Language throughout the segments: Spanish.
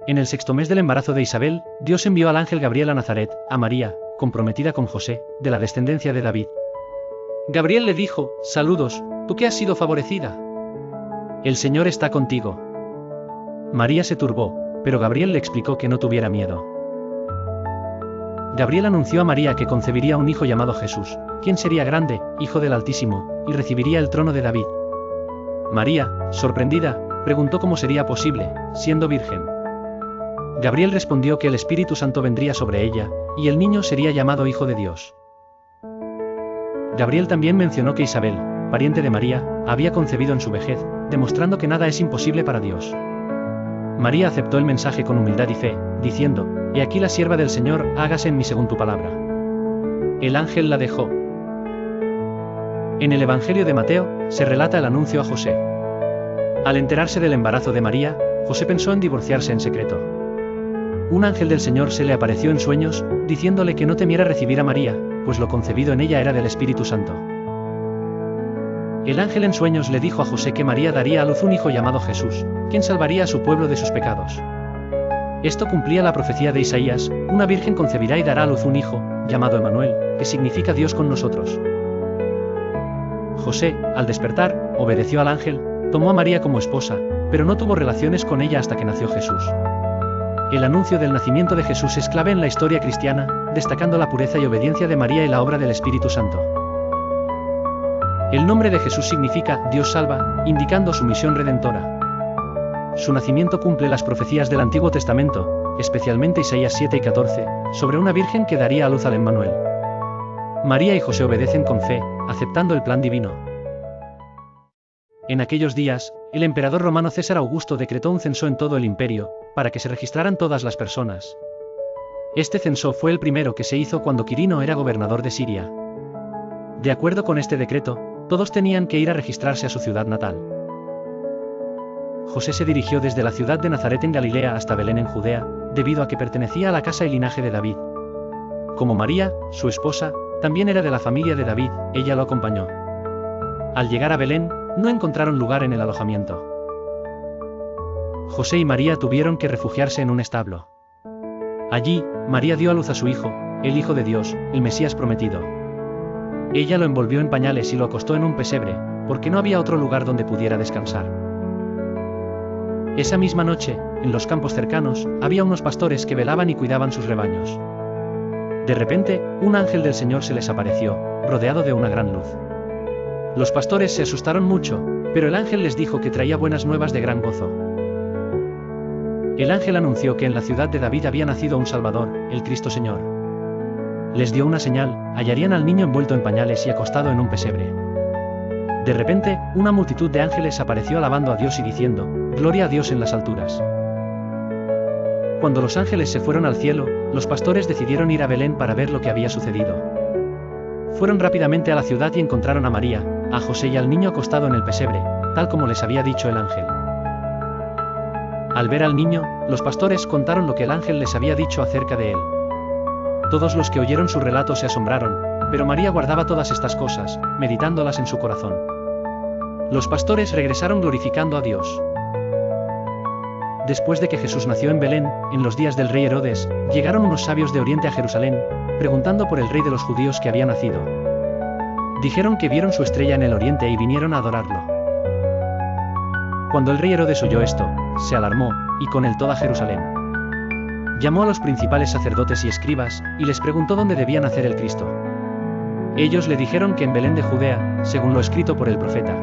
En el 6º mes del embarazo de Isabel, Dios envió al ángel Gabriel a Nazaret, a María, comprometida con José, de la descendencia de David. Gabriel le dijo: «Saludos, tú que has sido favorecida. El Señor está contigo». María se turbó, pero Gabriel le explicó que no tuviera miedo. Gabriel anunció a María que concebiría un hijo llamado Jesús, quien sería grande, hijo del Altísimo, y recibiría el trono de David. María, sorprendida, preguntó cómo sería posible, siendo virgen. Gabriel respondió que el Espíritu Santo vendría sobre ella, y el niño sería llamado Hijo de Dios. Gabriel también mencionó que Isabel, pariente de María, había concebido en su vejez, demostrando que nada es imposible para Dios. María aceptó el mensaje con humildad y fe, diciendo: «He aquí la sierva del Señor, hágase en mí según tu palabra». El ángel la dejó. En el Evangelio de Mateo, se relata el anuncio a José. Al enterarse del embarazo de María, José pensó en divorciarse en secreto. Un ángel del Señor se le apareció en sueños, diciéndole que no temiera recibir a María, pues lo concebido en ella era del Espíritu Santo. El ángel en sueños le dijo a José que María daría a luz un hijo llamado Jesús, quien salvaría a su pueblo de sus pecados. Esto cumplía la profecía de Isaías: «Una virgen concebirá y dará a luz un hijo, llamado Emmanuel», que significa Dios con nosotros. José, al despertar, obedeció al ángel, tomó a María como esposa, pero no tuvo relaciones con ella hasta que nació Jesús. El anuncio del nacimiento de Jesús es clave en la historia cristiana, destacando la pureza y obediencia de María y la obra del Espíritu Santo. El nombre de Jesús significa «Dios salva», indicando su misión redentora. Su nacimiento cumple las profecías del Antiguo Testamento, especialmente Isaías 7 y 14, sobre una virgen que daría a luz al Emmanuel. María y José obedecen con fe, aceptando el plan divino. En aquellos días, el emperador romano César Augusto decretó un censo en todo el imperio, para que se registraran todas las personas. Este censo fue el primero que se hizo cuando Quirino era gobernador de Siria. De acuerdo con este decreto, todos tenían que ir a registrarse a su ciudad natal. José se dirigió desde la ciudad de Nazaret en Galilea hasta Belén en Judea, debido a que pertenecía a la casa y linaje de David. Como María, su esposa, también era de la familia de David, ella lo acompañó. Al llegar a Belén, no encontraron lugar en el alojamiento. José y María tuvieron que refugiarse en un establo. Allí, María dio a luz a su hijo, el Hijo de Dios, el Mesías prometido. Ella lo envolvió en pañales y lo acostó en un pesebre, porque no había otro lugar donde pudiera descansar. Esa misma noche, en los campos cercanos, había unos pastores que velaban y cuidaban sus rebaños. De repente, un ángel del Señor se les apareció, rodeado de una gran luz. Los pastores se asustaron mucho, pero el ángel les dijo que traía buenas nuevas de gran gozo. El ángel anunció que en la ciudad de David había nacido un Salvador, el Cristo Señor. Les dio una señal: hallarían al niño envuelto en pañales y acostado en un pesebre. De repente, una multitud de ángeles apareció alabando a Dios y diciendo: «Gloria a Dios en las alturas». Cuando los ángeles se fueron al cielo, los pastores decidieron ir a Belén para ver lo que había sucedido. Fueron rápidamente a la ciudad y encontraron a María, a José y al niño acostado en el pesebre, tal como les había dicho el ángel. Al ver al niño, los pastores contaron lo que el ángel les había dicho acerca de él. Todos los que oyeron su relato se asombraron, pero María guardaba todas estas cosas, meditándolas en su corazón. Los pastores regresaron glorificando a Dios. Después de que Jesús nació en Belén, en los días del rey Herodes, llegaron unos sabios de Oriente a Jerusalén, preguntando por el rey de los judíos que había nacido. Dijeron que vieron su estrella en el oriente y vinieron a adorarlo. Cuando el rey Herodes oyó esto, se alarmó, y con él toda Jerusalén. Llamó a los principales sacerdotes y escribas, y les preguntó dónde debía nacer el Cristo. Ellos le dijeron que en Belén de Judea, según lo escrito por el profeta.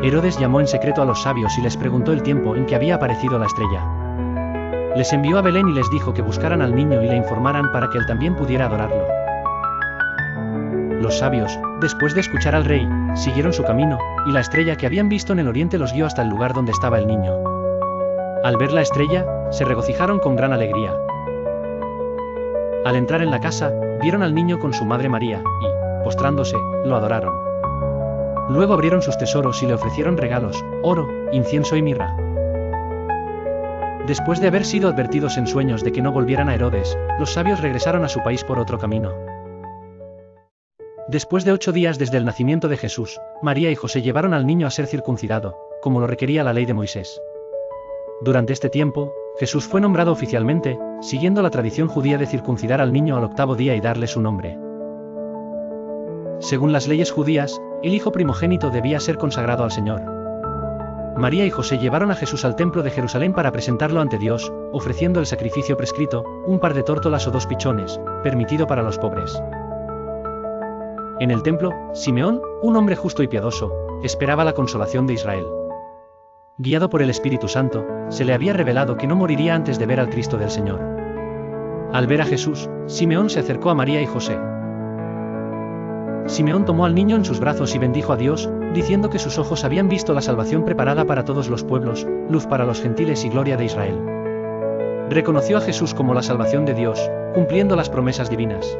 Herodes llamó en secreto a los sabios y les preguntó el tiempo en que había aparecido la estrella. Les envió a Belén y les dijo que buscaran al niño y le informaran para que él también pudiera adorarlo. Los sabios, después de escuchar al rey, siguieron su camino, y la estrella que habían visto en el oriente los guió hasta el lugar donde estaba el niño. Al ver la estrella, se regocijaron con gran alegría. Al entrar en la casa, vieron al niño con su madre María, y, postrándose, lo adoraron. Luego abrieron sus tesoros y le ofrecieron regalos: oro, incienso y mirra. Después de haber sido advertidos en sueños de que no volvieran a Herodes, los sabios regresaron a su país por otro camino. Después de 8 días desde el nacimiento de Jesús, María y José llevaron al niño a ser circuncidado, como lo requería la ley de Moisés. Durante este tiempo, Jesús fue nombrado oficialmente, siguiendo la tradición judía de circuncidar al niño al 8º día y darle su nombre. Según las leyes judías, el hijo primogénito debía ser consagrado al Señor. María y José llevaron a Jesús al templo de Jerusalén para presentarlo ante Dios, ofreciendo el sacrificio prescrito, un par de tórtolas o 2 pichones, permitido para los pobres. En el templo, Simeón, un hombre justo y piadoso, esperaba la consolación de Israel. Guiado por el Espíritu Santo, se le había revelado que no moriría antes de ver al Cristo del Señor. Al ver a Jesús, Simeón se acercó a María y José. Simeón tomó al niño en sus brazos y bendijo a Dios, diciendo que sus ojos habían visto la salvación preparada para todos los pueblos, luz para los gentiles y gloria de Israel. Reconoció a Jesús como la salvación de Dios, cumpliendo las promesas divinas.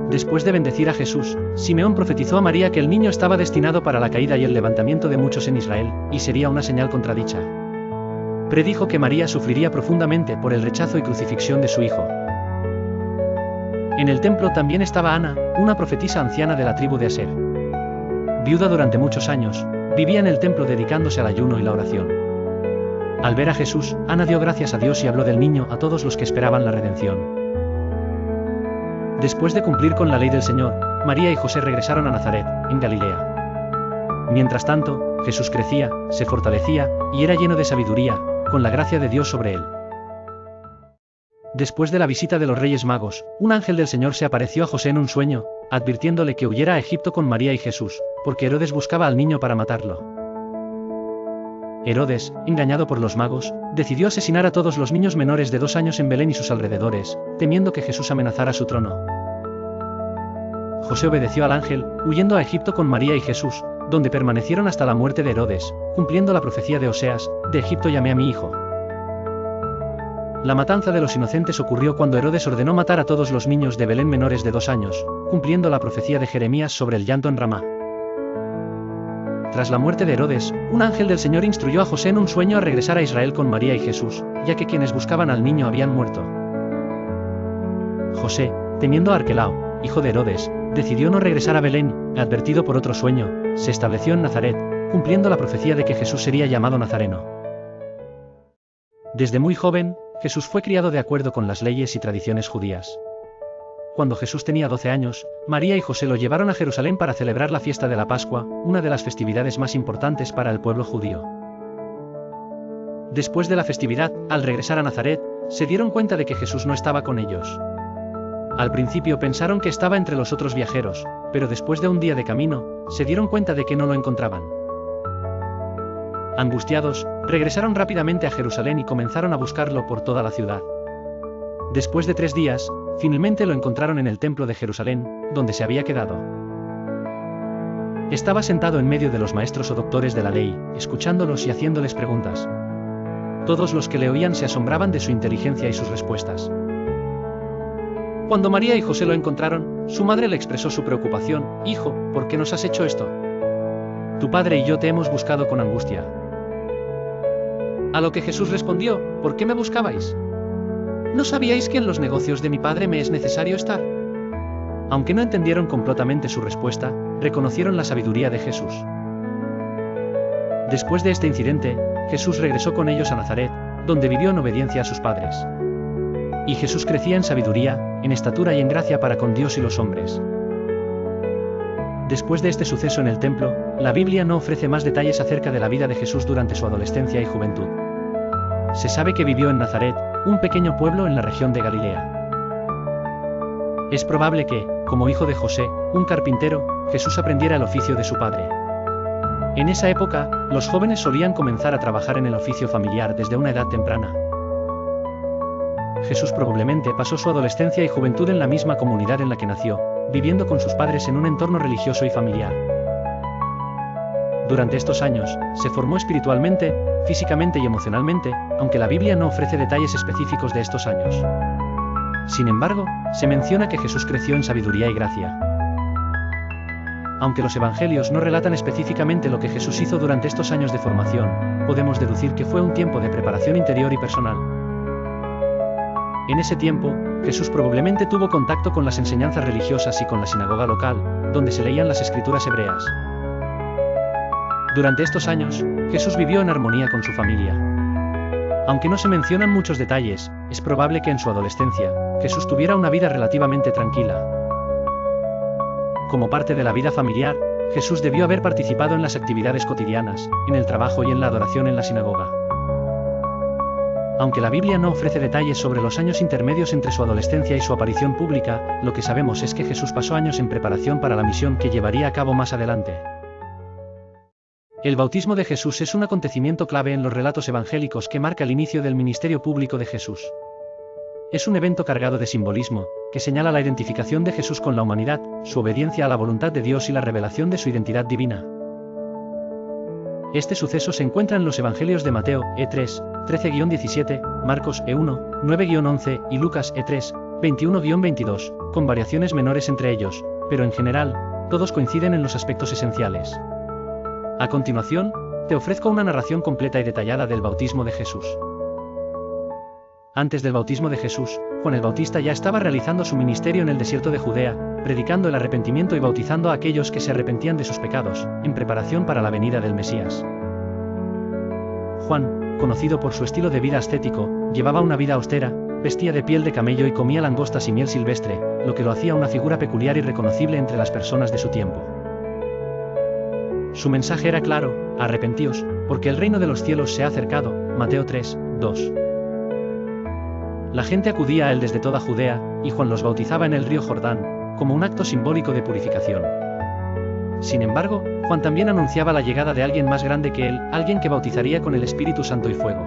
Después de bendecir a Jesús, Simeón profetizó a María que el niño estaba destinado para la caída y el levantamiento de muchos en Israel, y sería una señal contradicha. Predijo que María sufriría profundamente por el rechazo y crucifixión de su hijo. En el templo también estaba Ana, una profetisa anciana de la tribu de Aser. Viuda durante muchos años, vivía en el templo dedicándose al ayuno y la oración. Al ver a Jesús, Ana dio gracias a Dios y habló del niño a todos los que esperaban la redención. Después de cumplir con la ley del Señor, María y José regresaron a Nazaret, en Galilea. Mientras tanto, Jesús crecía, se fortalecía, y era lleno de sabiduría, con la gracia de Dios sobre él. Después de la visita de los Reyes Magos, un ángel del Señor se apareció a José en un sueño, advirtiéndole que huyera a Egipto con María y Jesús, porque Herodes buscaba al niño para matarlo. Herodes, engañado por los magos, decidió asesinar a todos los niños menores de 2 años en Belén y sus alrededores, temiendo que Jesús amenazara su trono. José obedeció al ángel, huyendo a Egipto con María y Jesús, donde permanecieron hasta la muerte de Herodes, cumpliendo la profecía de Oseas: de Egipto llamé a mi hijo. La matanza de los inocentes ocurrió cuando Herodes ordenó matar a todos los niños de Belén menores de 2 años, cumpliendo la profecía de Jeremías sobre el llanto en Ramá. Tras la muerte de Herodes, un ángel del Señor instruyó a José en un sueño a regresar a Israel con María y Jesús, ya que quienes buscaban al niño habían muerto. José, temiendo a Arquelao, hijo de Herodes, decidió no regresar a Belén, advertido por otro sueño, se estableció en Nazaret, cumpliendo la profecía de que Jesús sería llamado Nazareno. Desde muy joven, Jesús fue criado de acuerdo con las leyes y tradiciones judías. Cuando Jesús tenía 12 años, María y José lo llevaron a Jerusalén para celebrar la fiesta de la Pascua, una de las festividades más importantes para el pueblo judío. Después de la festividad, al regresar a Nazaret, se dieron cuenta de que Jesús no estaba con ellos. Al principio pensaron que estaba entre los otros viajeros, pero después de un día de camino, se dieron cuenta de que no lo encontraban. Angustiados, regresaron rápidamente a Jerusalén y comenzaron a buscarlo por toda la ciudad. Después de 3 días, finalmente lo encontraron en el templo de Jerusalén, donde se había quedado. Estaba sentado en medio de los maestros o doctores de la ley, escuchándolos y haciéndoles preguntas. Todos los que le oían se asombraban de su inteligencia y sus respuestas. Cuando María y José lo encontraron, su madre le expresó su preocupación: «Hijo, ¿por qué nos has hecho esto? Tu padre y yo te hemos buscado con angustia». A lo que Jesús respondió: «¿Por qué me buscabais? ¿No sabíais que en los negocios de mi padre me es necesario estar?». Aunque no entendieron completamente su respuesta, reconocieron la sabiduría de Jesús. Después de este incidente, Jesús regresó con ellos a Nazaret, donde vivió en obediencia a sus padres. Y Jesús crecía en sabiduría, en estatura y en gracia para con Dios y los hombres. Después de este suceso en el templo, la Biblia no ofrece más detalles acerca de la vida de Jesús durante su adolescencia y juventud. Se sabe que vivió en Nazaret, un pequeño pueblo en la región de Galilea. Es probable que, como hijo de José, un carpintero, Jesús aprendiera el oficio de su padre. En esa época, los jóvenes solían comenzar a trabajar en el oficio familiar desde una edad temprana. Jesús probablemente pasó su adolescencia y juventud en la misma comunidad en la que nació, viviendo con sus padres en un entorno religioso y familiar. Durante estos años, se formó espiritualmente, físicamente y emocionalmente, aunque la Biblia no ofrece detalles específicos de estos años. Sin embargo, se menciona que Jesús creció en sabiduría y gracia. Aunque los evangelios no relatan específicamente lo que Jesús hizo durante estos años de formación, podemos deducir que fue un tiempo de preparación interior y personal. En ese tiempo, Jesús probablemente tuvo contacto con las enseñanzas religiosas y con la sinagoga local, donde se leían las escrituras hebreas. Durante estos años, Jesús vivió en armonía con su familia. Aunque no se mencionan muchos detalles, es probable que en su adolescencia, Jesús tuviera una vida relativamente tranquila. Como parte de la vida familiar, Jesús debió haber participado en las actividades cotidianas, en el trabajo y en la adoración en la sinagoga. Aunque la Biblia no ofrece detalles sobre los años intermedios entre su adolescencia y su aparición pública, lo que sabemos es que Jesús pasó años en preparación para la misión que llevaría a cabo más adelante. El bautismo de Jesús es un acontecimiento clave en los relatos evangélicos que marca el inicio del ministerio público de Jesús. Es un evento cargado de simbolismo, que señala la identificación de Jesús con la humanidad, su obediencia a la voluntad de Dios y la revelación de su identidad divina. Este suceso se encuentra en los Evangelios de Mateo, E3, 13-17, Marcos, E1, 9-11 y Lucas, E3, 21-22, con variaciones menores entre ellos, pero en general, todos coinciden en los aspectos esenciales. A continuación, te ofrezco una narración completa y detallada del bautismo de Jesús. Antes del bautismo de Jesús, Juan el Bautista ya estaba realizando su ministerio en el desierto de Judea, predicando el arrepentimiento y bautizando a aquellos que se arrepentían de sus pecados, en preparación para la venida del Mesías. Juan, conocido por su estilo de vida ascético, llevaba una vida austera, vestía de piel de camello y comía langostas y miel silvestre, lo que lo hacía una figura peculiar y reconocible entre las personas de su tiempo. Su mensaje era claro: arrepentíos, porque el reino de los cielos se ha acercado, Mateo 3, 2. La gente acudía a él desde toda Judea, y Juan los bautizaba en el río Jordán, como un acto simbólico de purificación. Sin embargo, Juan también anunciaba la llegada de alguien más grande que él, alguien que bautizaría con el Espíritu Santo y fuego.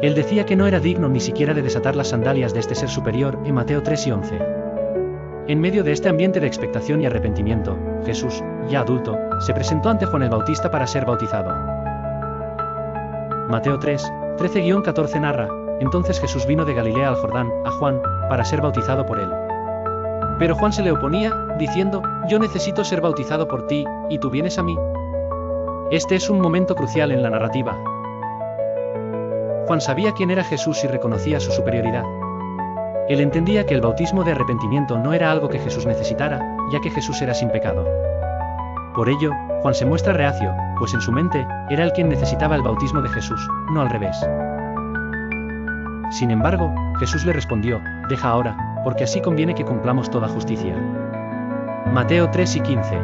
Él decía que no era digno ni siquiera de desatar las sandalias de este ser superior, en Mateo 3 y 11. En medio de este ambiente de expectación y arrepentimiento, Jesús, ya adulto, se presentó ante Juan el Bautista para ser bautizado. Mateo 3, 13-14 narra: entonces Jesús vino de Galilea al Jordán, a Juan, para ser bautizado por él. Pero Juan se le oponía, diciendo: yo necesito ser bautizado por ti, ¿y tú vienes a mí? Este es un momento crucial en la narrativa. Juan sabía quién era Jesús y reconocía su superioridad. Él entendía que el bautismo de arrepentimiento no era algo que Jesús necesitara, ya que Jesús era sin pecado. Por ello, Juan se muestra reacio, pues en su mente, era él quien necesitaba el bautismo de Jesús, no al revés. Sin embargo, Jesús le respondió: deja ahora, porque así conviene que cumplamos toda justicia. Mateo 3 y 15.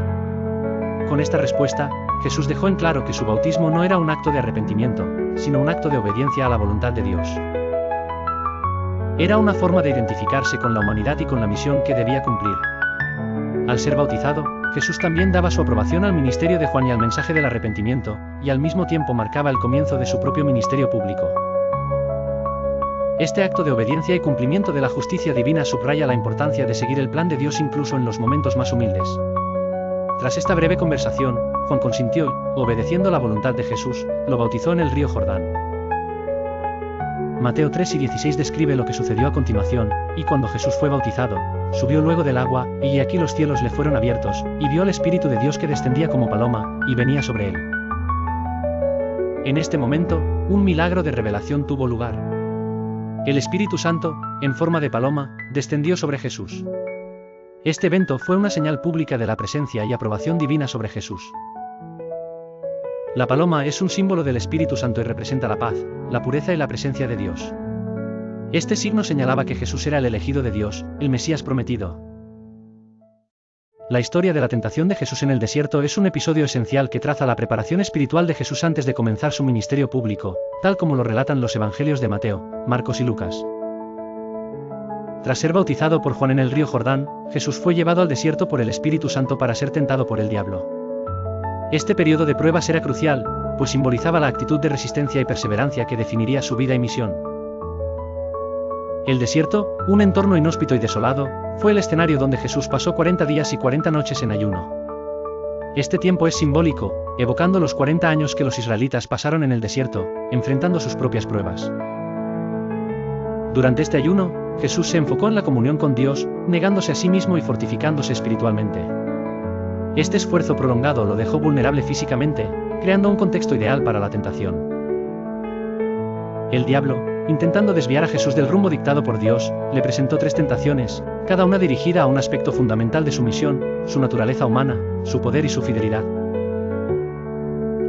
Con esta respuesta, Jesús dejó en claro que su bautismo no era un acto de arrepentimiento, sino un acto de obediencia a la voluntad de Dios. Era una forma de identificarse con la humanidad y con la misión que debía cumplir. Al ser bautizado, Jesús también daba su aprobación al ministerio de Juan y al mensaje del arrepentimiento, y al mismo tiempo marcaba el comienzo de su propio ministerio público. Este acto de obediencia y cumplimiento de la justicia divina subraya la importancia de seguir el plan de Dios incluso en los momentos más humildes. Tras esta breve conversación, Juan consintió y, obedeciendo la voluntad de Jesús, lo bautizó en el río Jordán. Mateo 3 y 16 describe lo que sucedió a continuación: y cuando Jesús fue bautizado, subió luego del agua, y aquí los cielos le fueron abiertos, y vio al Espíritu de Dios que descendía como paloma, y venía sobre él. En este momento, un milagro de revelación tuvo lugar. El Espíritu Santo, en forma de paloma, descendió sobre Jesús. Este evento fue una señal pública de la presencia y aprobación divina sobre Jesús. La paloma es un símbolo del Espíritu Santo y representa la paz, la pureza y la presencia de Dios. Este signo señalaba que Jesús era el elegido de Dios, el Mesías prometido. La historia de la tentación de Jesús en el desierto es un episodio esencial que traza la preparación espiritual de Jesús antes de comenzar su ministerio público, tal como lo relatan los Evangelios de Mateo, Marcos y Lucas. Tras ser bautizado por Juan en el río Jordán, Jesús fue llevado al desierto por el Espíritu Santo para ser tentado por el diablo. Este periodo de pruebas era crucial, pues simbolizaba la actitud de resistencia y perseverancia que definiría su vida y misión. El desierto, un entorno inhóspito y desolado, fue el escenario donde Jesús pasó 40 días y 40 noches en ayuno. Este tiempo es simbólico, evocando los 40 años que los israelitas pasaron en el desierto, enfrentando sus propias pruebas. Durante este ayuno, Jesús se enfocó en la comunión con Dios, negándose a sí mismo y fortificándose espiritualmente. Este esfuerzo prolongado lo dejó vulnerable físicamente, creando un contexto ideal para la tentación. El diablo, intentando desviar a Jesús del rumbo dictado por Dios, le presentó 3 tentaciones, cada una dirigida a un aspecto fundamental de su misión: su naturaleza humana, su poder y su fidelidad.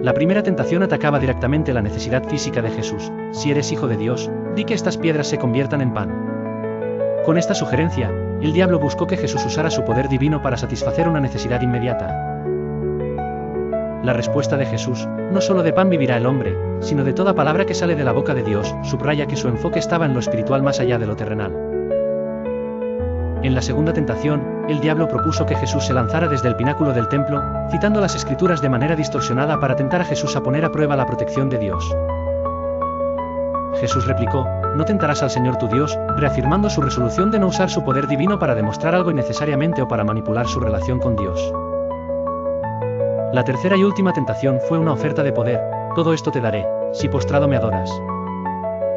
La primera tentación atacaba directamente la necesidad física de Jesús: si eres hijo de Dios, di que estas piedras se conviertan en pan. Con esta sugerencia, el diablo buscó que Jesús usara su poder divino para satisfacer una necesidad inmediata. La respuesta de Jesús: no solo de pan vivirá el hombre, sino de toda palabra que sale de la boca de Dios, subraya que su enfoque estaba en lo espiritual más allá de lo terrenal. En la segunda tentación, el diablo propuso que Jesús se lanzara desde el pináculo del templo, citando las escrituras de manera distorsionada para tentar a Jesús a poner a prueba la protección de Dios. Jesús replicó: no tentarás al Señor tu Dios, reafirmando su resolución de no usar su poder divino para demostrar algo innecesariamente o para manipular su relación con Dios. La tercera y última tentación fue una oferta de poder: todo esto te daré, si postrado me adoras.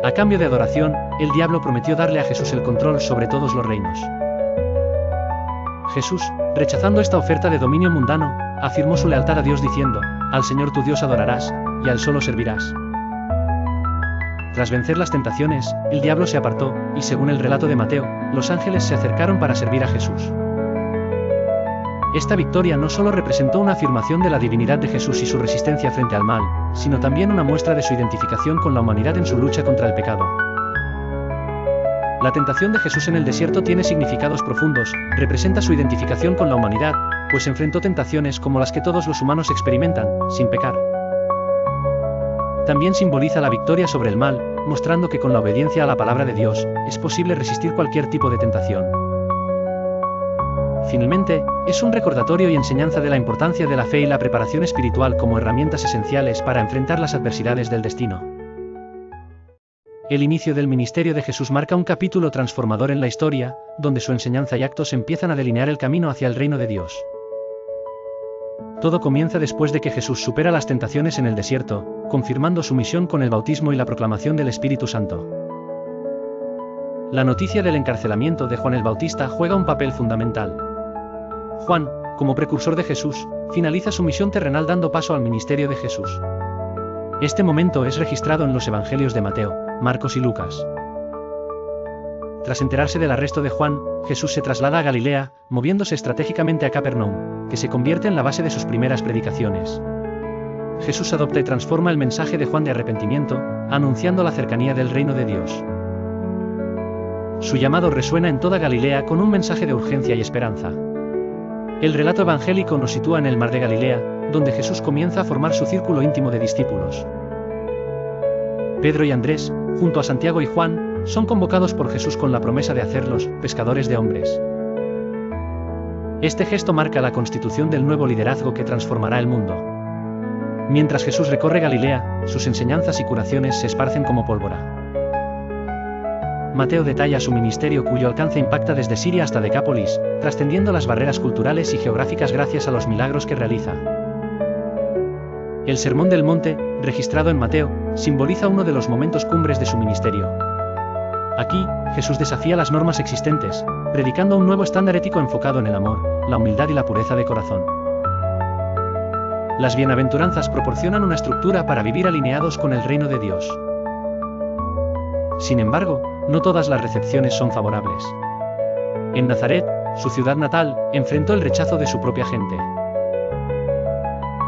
A cambio de adoración, el diablo prometió darle a Jesús el control sobre todos los reinos. Jesús, rechazando esta oferta de dominio mundano, afirmó su lealtad a Dios diciendo: al Señor tu Dios adorarás, y a Él solo servirás. Tras vencer las tentaciones, el diablo se apartó, y según el relato de Mateo, los ángeles se acercaron para servir a Jesús. Esta victoria no solo representó una afirmación de la divinidad de Jesús y su resistencia frente al mal, sino también una muestra de su identificación con la humanidad en su lucha contra el pecado. La tentación de Jesús en el desierto tiene significados profundos, representa su identificación con la humanidad, pues enfrentó tentaciones como las que todos los humanos experimentan, sin pecar. También simboliza la victoria sobre el mal, mostrando que con la obediencia a la palabra de Dios, es posible resistir cualquier tipo de tentación. Finalmente, es un recordatorio y enseñanza de la importancia de la fe y la preparación espiritual como herramientas esenciales para enfrentar las adversidades del destino. El inicio del ministerio de Jesús marca un capítulo transformador en la historia, donde su enseñanza y actos empiezan a delinear el camino hacia el reino de Dios. Todo comienza después de que Jesús supera las tentaciones en el desierto, confirmando su misión con el bautismo y la proclamación del Espíritu Santo. La noticia del encarcelamiento de Juan el Bautista juega un papel fundamental. Juan, como precursor de Jesús, finaliza su misión terrenal dando paso al ministerio de Jesús. Este momento es registrado en los evangelios de Mateo, Marcos y Lucas. Tras enterarse del arresto de Juan, Jesús se traslada a Galilea, moviéndose estratégicamente a Capernaum, que se convierte en la base de sus primeras predicaciones. Jesús adopta y transforma el mensaje de Juan de arrepentimiento, anunciando la cercanía del reino de Dios. Su llamado resuena en toda Galilea con un mensaje de urgencia y esperanza. El relato evangélico nos sitúa en el mar de Galilea, donde Jesús comienza a formar su círculo íntimo de discípulos. Pedro y Andrés, junto a Santiago y Juan, son convocados por Jesús con la promesa de hacerlos pescadores de hombres. Este gesto marca la constitución del nuevo liderazgo que transformará el mundo. Mientras Jesús recorre Galilea, sus enseñanzas y curaciones se esparcen como pólvora. Mateo detalla su ministerio cuyo alcance impacta desde Siria hasta Decápolis, trascendiendo las barreras culturales y geográficas gracias a los milagros que realiza. El Sermón del Monte, registrado en Mateo, simboliza uno de los momentos cumbres de su ministerio. Aquí, Jesús desafía las normas existentes, predicando un nuevo estándar ético enfocado en el amor, la humildad y la pureza de corazón. Las bienaventuranzas proporcionan una estructura para vivir alineados con el reino de Dios. Sin embargo, no todas las recepciones son favorables. En Nazaret, su ciudad natal, enfrentó el rechazo de su propia gente.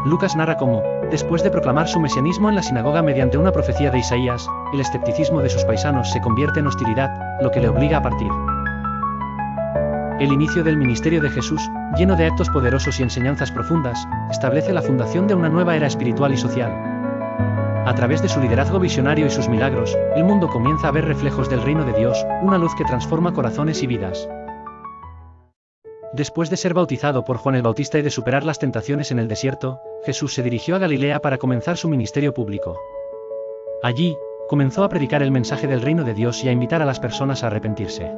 Lucas narra cómo, después de proclamar su mesianismo en la sinagoga mediante una profecía de Isaías, el escepticismo de sus paisanos se convierte en hostilidad, lo que le obliga a partir. El inicio del ministerio de Jesús, lleno de actos poderosos y enseñanzas profundas, establece la fundación de una nueva era espiritual y social. A través de su liderazgo visionario y sus milagros, el mundo comienza a ver reflejos del reino de Dios, una luz que transforma corazones y vidas. Después de ser bautizado por Juan el Bautista y de superar las tentaciones en el desierto, Jesús se dirigió a Galilea para comenzar su ministerio público. Allí, comenzó a predicar el mensaje del reino de Dios y a invitar a las personas a arrepentirse.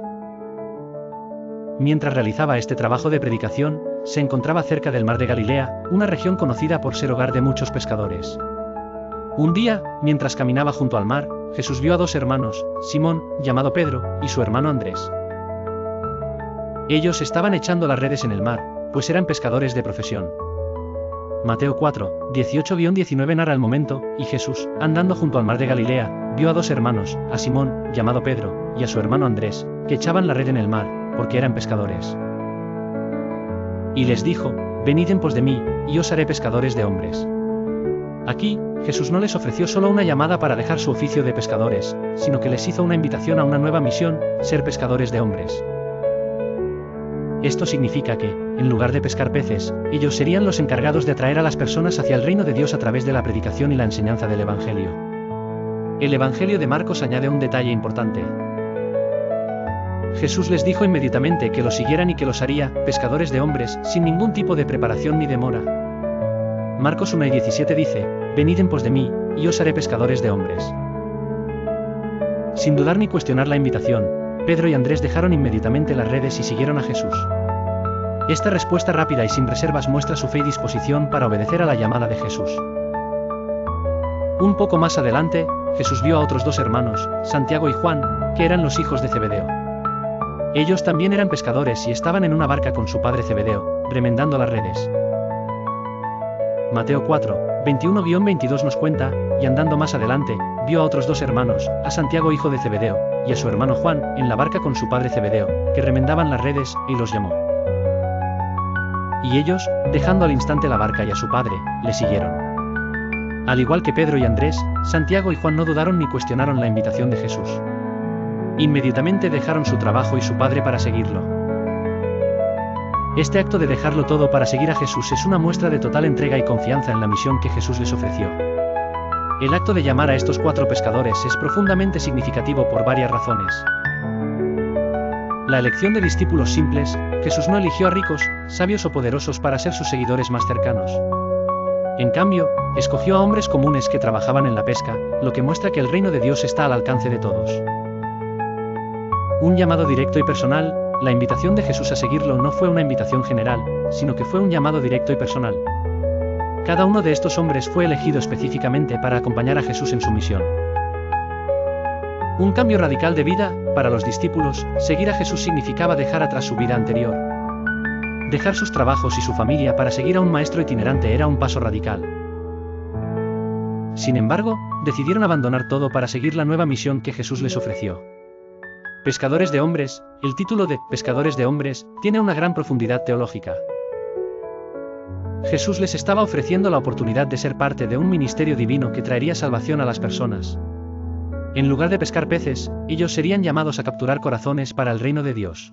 Mientras realizaba este trabajo de predicación, se encontraba cerca del mar de Galilea, una región conocida por ser hogar de muchos pescadores. Un día, mientras caminaba junto al mar, Jesús vio a dos hermanos, Simón, llamado Pedro, y su hermano Andrés. Ellos estaban echando las redes en el mar, pues eran pescadores de profesión. Mateo 4, 18-19 narra el momento, y Jesús, andando junto al mar de Galilea, vio a dos hermanos, a Simón, llamado Pedro, y a su hermano Andrés, que echaban la red en el mar, porque eran pescadores. Y les dijo: venid en pos de mí, y os haré pescadores de hombres. Aquí, Jesús no les ofreció solo una llamada para dejar su oficio de pescadores, sino que les hizo una invitación a una nueva misión, ser pescadores de hombres. Esto significa que, en lugar de pescar peces, ellos serían los encargados de atraer a las personas hacia el reino de Dios a través de la predicación y la enseñanza del Evangelio. El Evangelio de Marcos añade un detalle importante. Jesús les dijo inmediatamente que los siguieran y que los haría pescadores de hombres, sin ningún tipo de preparación ni demora. Marcos 1:17 dice: «Venid en pos de mí, y os haré pescadores de hombres». Sin dudar ni cuestionar la invitación, Pedro y Andrés dejaron inmediatamente las redes y siguieron a Jesús. Esta respuesta rápida y sin reservas muestra su fe y disposición para obedecer a la llamada de Jesús. Un poco más adelante, Jesús vio a otros dos hermanos, Santiago y Juan, que eran los hijos de Zebedeo. Ellos también eran pescadores y estaban en una barca con su padre Zebedeo, remendando las redes. Mateo 4:21-22 nos cuenta: y andando más adelante, vio a otros dos hermanos, a Santiago hijo de Zebedeo, y a su hermano Juan, en la barca con su padre Zebedeo, que remendaban las redes, y los llamó. Y ellos, dejando al instante la barca y a su padre, le siguieron. Al igual que Pedro y Andrés, Santiago y Juan no dudaron ni cuestionaron la invitación de Jesús. Inmediatamente dejaron su trabajo y su padre para seguirlo. Este acto de dejarlo todo para seguir a Jesús es una muestra de total entrega y confianza en la misión que Jesús les ofreció. El acto de llamar a estos 4 pescadores es profundamente significativo por varias razones. La elección de discípulos simples: Jesús no eligió a ricos, sabios o poderosos para ser sus seguidores más cercanos. En cambio, escogió a hombres comunes que trabajaban en la pesca, lo que muestra que el reino de Dios está al alcance de todos. Un llamado directo y personal. La invitación de Jesús a seguirlo no fue una invitación general, sino que fue un llamado directo y personal. Cada uno de estos hombres fue elegido específicamente para acompañar a Jesús en su misión. Un cambio radical de vida. Para los discípulos, seguir a Jesús significaba dejar atrás su vida anterior. Dejar sus trabajos y su familia para seguir a un maestro itinerante era un paso radical. Sin embargo, decidieron abandonar todo para seguir la nueva misión que Jesús les ofreció. Pescadores de hombres. El título de Pescadores de hombres tiene una gran profundidad teológica. Jesús les estaba ofreciendo la oportunidad de ser parte de un ministerio divino que traería salvación a las personas. En lugar de pescar peces, ellos serían llamados a capturar corazones para el reino de Dios.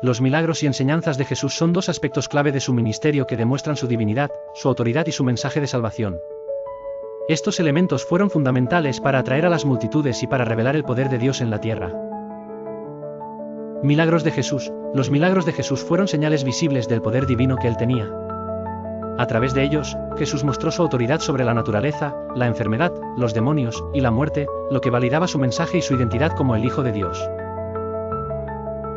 Los milagros y enseñanzas de Jesús son dos aspectos clave de su ministerio que demuestran su divinidad, su autoridad y su mensaje de salvación. Estos elementos fueron fundamentales para atraer a las multitudes y para revelar el poder de Dios en la tierra. Milagros de Jesús. Los milagros de Jesús fueron señales visibles del poder divino que él tenía. A través de ellos, Jesús mostró su autoridad sobre la naturaleza, la enfermedad, los demonios y la muerte, lo que validaba su mensaje y su identidad como el Hijo de Dios.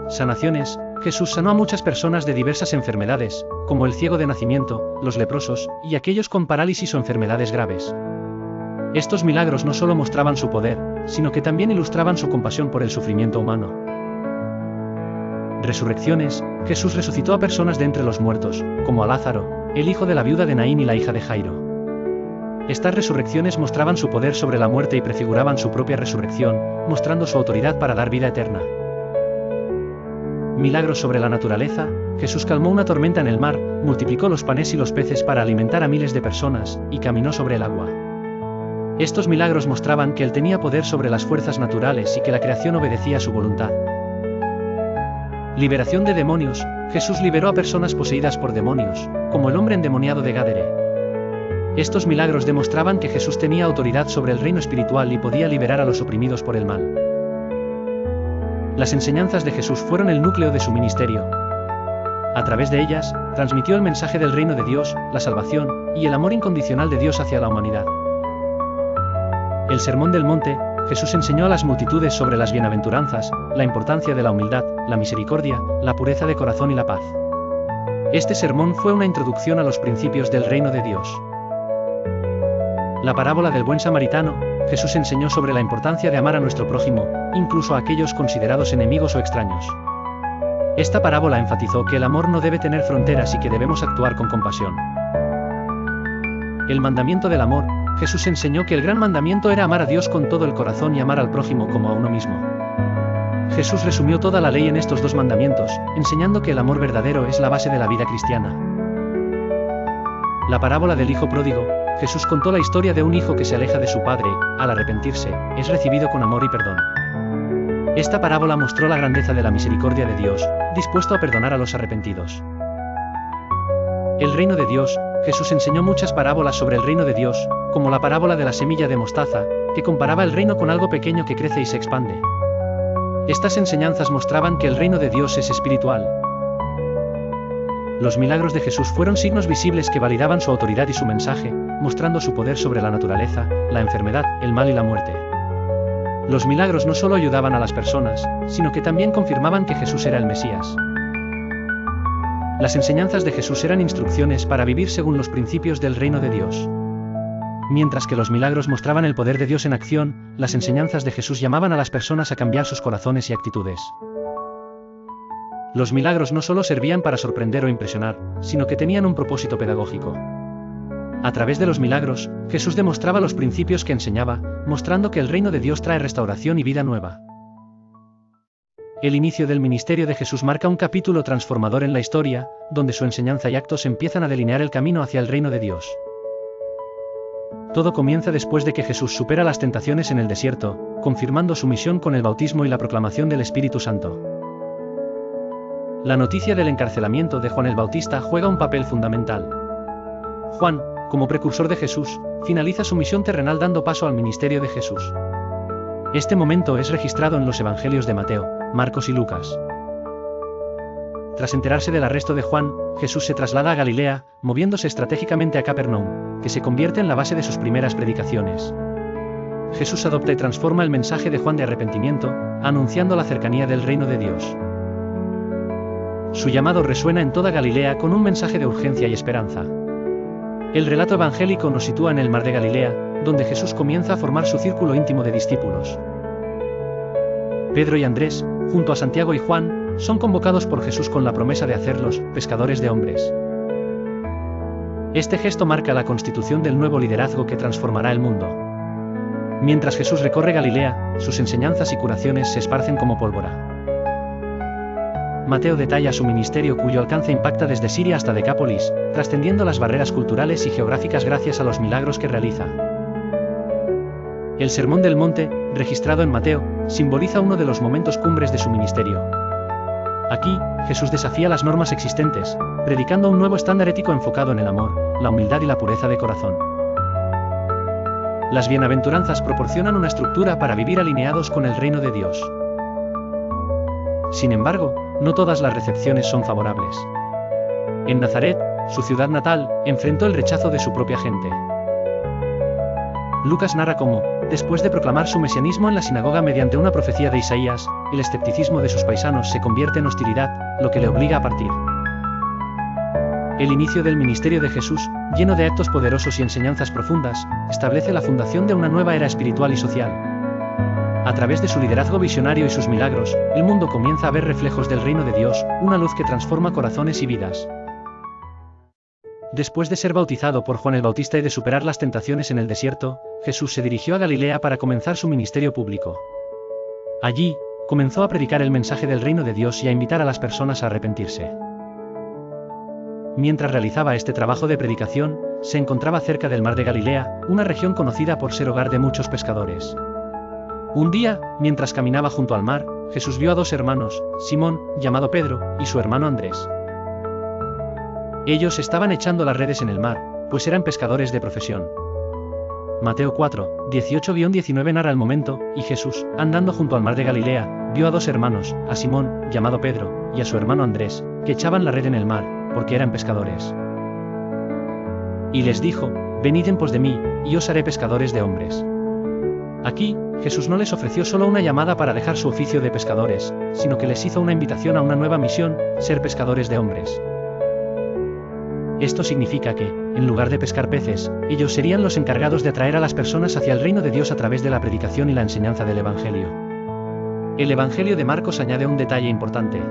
Sanaciones. Jesús sanó a muchas personas de diversas enfermedades, como el ciego de nacimiento, los leprosos, y aquellos con parálisis o enfermedades graves. Estos milagros no solo mostraban su poder, sino que también ilustraban su compasión por el sufrimiento humano. Resurrecciones. Jesús resucitó a personas de entre los muertos, como a Lázaro, el hijo de la viuda de Naín y la hija de Jairo. Estas resurrecciones mostraban su poder sobre la muerte y prefiguraban su propia resurrección, mostrando su autoridad para dar vida eterna. Milagros sobre la naturaleza. Jesús calmó una tormenta en el mar, multiplicó los panes y los peces para alimentar a miles de personas, y caminó sobre el agua. Estos milagros mostraban que él tenía poder sobre las fuerzas naturales y que la creación obedecía a su voluntad. Liberación de demonios. Jesús liberó a personas poseídas por demonios, como el hombre endemoniado de Gádara. Estos milagros demostraban que Jesús tenía autoridad sobre el reino espiritual y podía liberar a los oprimidos por el mal. Las enseñanzas de Jesús fueron el núcleo de su ministerio. A través de ellas, transmitió el mensaje del reino de Dios, la salvación, y el amor incondicional de Dios hacia la humanidad. El Sermón del Monte. Jesús enseñó a las multitudes sobre las bienaventuranzas, la importancia de la humildad, la misericordia, la pureza de corazón y la paz. Este sermón fue una introducción a los principios del reino de Dios. La parábola del buen samaritano. Jesús enseñó sobre la importancia de amar a nuestro prójimo, incluso a aquellos considerados enemigos o extraños. Esta parábola enfatizó que el amor no debe tener fronteras y que debemos actuar con compasión. El mandamiento del amor. Jesús enseñó que el gran mandamiento era amar a Dios con todo el corazón y amar al prójimo como a uno mismo. Jesús resumió toda la ley en estos dos mandamientos, enseñando que el amor verdadero es la base de la vida cristiana. la parábola del hijo pródigo, Jesús contó la historia de un hijo que se aleja de su padre y, al arrepentirse, es recibido con amor y perdón. Esta parábola mostró la grandeza de la misericordia de Dios, dispuesto a perdonar a los arrepentidos. El reino de Dios. Jesús enseñó muchas parábolas sobre el reino de Dios, como la parábola de la semilla de mostaza, que comparaba el reino con algo pequeño que crece y se expande. Estas enseñanzas mostraban que el reino de Dios es espiritual. Los milagros de Jesús fueron signos visibles que validaban su autoridad y su mensaje, mostrando su poder sobre la naturaleza, la enfermedad, el mal y la muerte. Los milagros no solo ayudaban a las personas, sino que también confirmaban que Jesús era el Mesías. Las enseñanzas de Jesús eran instrucciones para vivir según los principios del reino de Dios. Mientras que los milagros mostraban el poder de Dios en acción, las enseñanzas de Jesús llamaban a las personas a cambiar sus corazones y actitudes. Los milagros no solo servían para sorprender o impresionar, sino que tenían un propósito pedagógico. A través de los milagros, Jesús demostraba los principios que enseñaba, mostrando que el reino de Dios trae restauración y vida nueva. El inicio del ministerio de Jesús marca un capítulo transformador en la historia, donde su enseñanza y actos empiezan a delinear el camino hacia el reino de Dios. Todo comienza después de que Jesús supera las tentaciones en el desierto, confirmando su misión con el bautismo y la proclamación del Espíritu Santo. La noticia del encarcelamiento de Juan el Bautista juega un papel fundamental. Juan, como precursor de Jesús, finaliza su misión terrenal dando paso al ministerio de Jesús. Este momento es registrado en los evangelios de Mateo, Marcos y Lucas. Tras enterarse del arresto de Juan, Jesús se traslada a Galilea, moviéndose estratégicamente a Capernaum, que se convierte en la base de sus primeras predicaciones. Jesús adopta y transforma el mensaje de Juan de arrepentimiento, anunciando la cercanía del reino de Dios. Su llamado resuena en toda Galilea con un mensaje de urgencia y esperanza. El relato evangélico nos sitúa en el mar de Galilea, donde Jesús comienza a formar su círculo íntimo de discípulos. Pedro y Andrés, junto a Santiago y Juan, son convocados por Jesús con la promesa de hacerlos pescadores de hombres. Este gesto marca la constitución del nuevo liderazgo que transformará el mundo. Mientras Jesús recorre Galilea, sus enseñanzas y curaciones se esparcen como pólvora. Mateo detalla su ministerio cuyo alcance impacta desde Siria hasta Decápolis, trascendiendo las barreras culturales y geográficas gracias a los milagros que realiza. El Sermón del Monte, registrado en Mateo, simboliza uno de los momentos cumbres de su ministerio. Aquí, Jesús desafía las normas existentes, predicando un nuevo estándar ético enfocado en el amor, la humildad y la pureza de corazón. Las bienaventuranzas proporcionan una estructura para vivir alineados con el reino de Dios. Sin embargo, no todas las recepciones son favorables. En Nazaret, su ciudad natal, enfrentó el rechazo de su propia gente. Lucas narra cómo, después de proclamar su mesianismo en la sinagoga mediante una profecía de Isaías, el escepticismo de sus paisanos se convierte en hostilidad, lo que le obliga a partir. El inicio del ministerio de Jesús, lleno de actos poderosos y enseñanzas profundas, establece la fundación de una nueva era espiritual y social. A través de su liderazgo visionario y sus milagros, el mundo comienza a ver reflejos del reino de Dios, una luz que transforma corazones y vidas. Después de ser bautizado por Juan el Bautista y de superar las tentaciones en el desierto, Jesús se dirigió a Galilea para comenzar su ministerio público. Allí, comenzó a predicar el mensaje del reino de Dios y a invitar a las personas a arrepentirse. Mientras realizaba este trabajo de predicación, se encontraba cerca del mar de Galilea, una región conocida por ser hogar de muchos pescadores. Un día, mientras caminaba junto al mar, Jesús vio a dos hermanos, Simón, llamado Pedro, y su hermano Andrés. Ellos estaban echando las redes en el mar, pues eran pescadores de profesión. Mateo 4, 18-19 narra el momento, y Jesús, andando junto al mar de Galilea, vio a dos hermanos, a Simón, llamado Pedro, y a su hermano Andrés, que echaban la red en el mar, porque eran pescadores. Y les dijo, venid en pos de mí, y os haré pescadores de hombres. Aquí, Jesús no les ofreció solo una llamada para dejar su oficio de pescadores, sino que les hizo una invitación a una nueva misión, ser pescadores de hombres. Esto significa que, en lugar de pescar peces, ellos serían los encargados de atraer a las personas hacia el reino de Dios a través de la predicación y la enseñanza del Evangelio. El Evangelio de Marcos añade un detalle importante.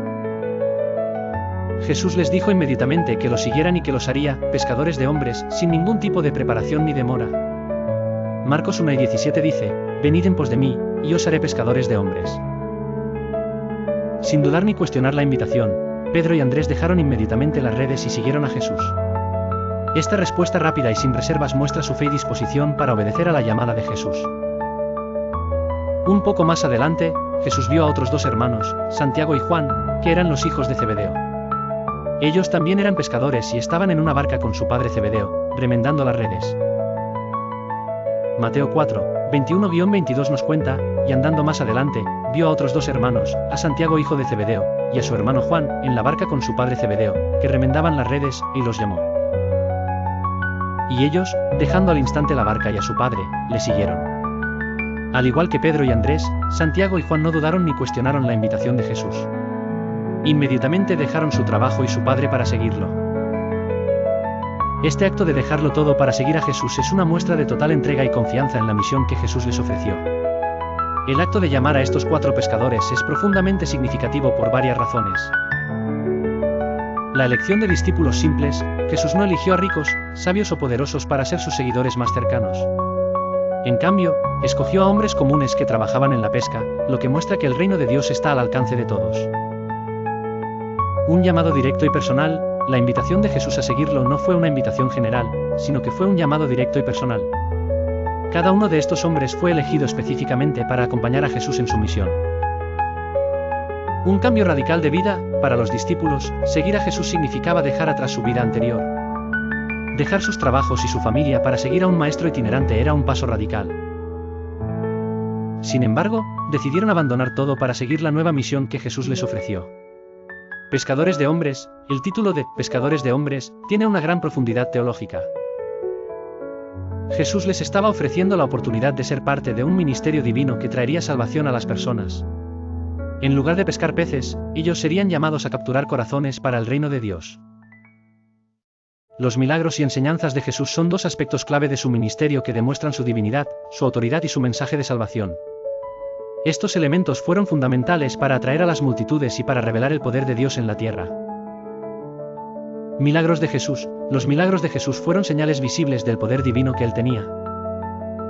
Jesús les dijo inmediatamente que los siguieran y que los haría pescadores de hombres, sin ningún tipo de preparación ni demora. Marcos 1:17 dice, venid en pos de mí, y os haré pescadores de hombres. Sin dudar ni cuestionar la invitación, Pedro y Andrés dejaron inmediatamente las redes y siguieron a Jesús. Esta respuesta rápida y sin reservas muestra su fe y disposición para obedecer a la llamada de Jesús. Un poco más adelante, Jesús vio a otros dos hermanos, Santiago y Juan, que eran los hijos de Zebedeo. Ellos también eran pescadores y estaban en una barca con su padre Zebedeo, remendando las redes. Mateo 4, 21-22 nos cuenta, y andando más adelante, vio a otros dos hermanos, a Santiago hijo de Zebedeo, y a su hermano Juan, en la barca con su padre Zebedeo, que remendaban las redes, y los llamó. Y ellos, dejando al instante la barca y a su padre, le siguieron. Al igual que Pedro y Andrés, Santiago y Juan no dudaron ni cuestionaron la invitación de Jesús. Inmediatamente dejaron su trabajo y su padre para seguirlo. Este acto de dejarlo todo para seguir a Jesús es una muestra de total entrega y confianza en la misión que Jesús les ofreció. El acto de llamar a estos 4 pescadores es profundamente significativo por varias razones. La elección de discípulos simples, Jesús no eligió a ricos, sabios o poderosos para ser sus seguidores más cercanos. En cambio, escogió a hombres comunes que trabajaban en la pesca, lo que muestra que el reino de Dios está al alcance de todos. Un llamado directo y personal, la invitación de Jesús a seguirlo no fue una invitación general, sino que fue un llamado directo y personal. Cada uno de estos hombres fue elegido específicamente para acompañar a Jesús en su misión. Un cambio radical de vida, para los discípulos, seguir a Jesús significaba dejar atrás su vida anterior. Dejar sus trabajos y su familia para seguir a un maestro itinerante era un paso radical. Sin embargo, decidieron abandonar todo para seguir la nueva misión que Jesús les ofreció. Pescadores de hombres, el título de Pescadores de hombres tiene una gran profundidad teológica. Jesús les estaba ofreciendo la oportunidad de ser parte de un ministerio divino que traería salvación a las personas. En lugar de pescar peces, ellos serían llamados a capturar corazones para el reino de Dios. Los milagros y enseñanzas de Jesús son 2 aspectos clave de su ministerio que demuestran su divinidad, su autoridad y su mensaje de salvación. Estos elementos fueron fundamentales para atraer a las multitudes y para revelar el poder de Dios en la tierra. Milagros de Jesús. Los milagros de Jesús fueron señales visibles del poder divino que él tenía.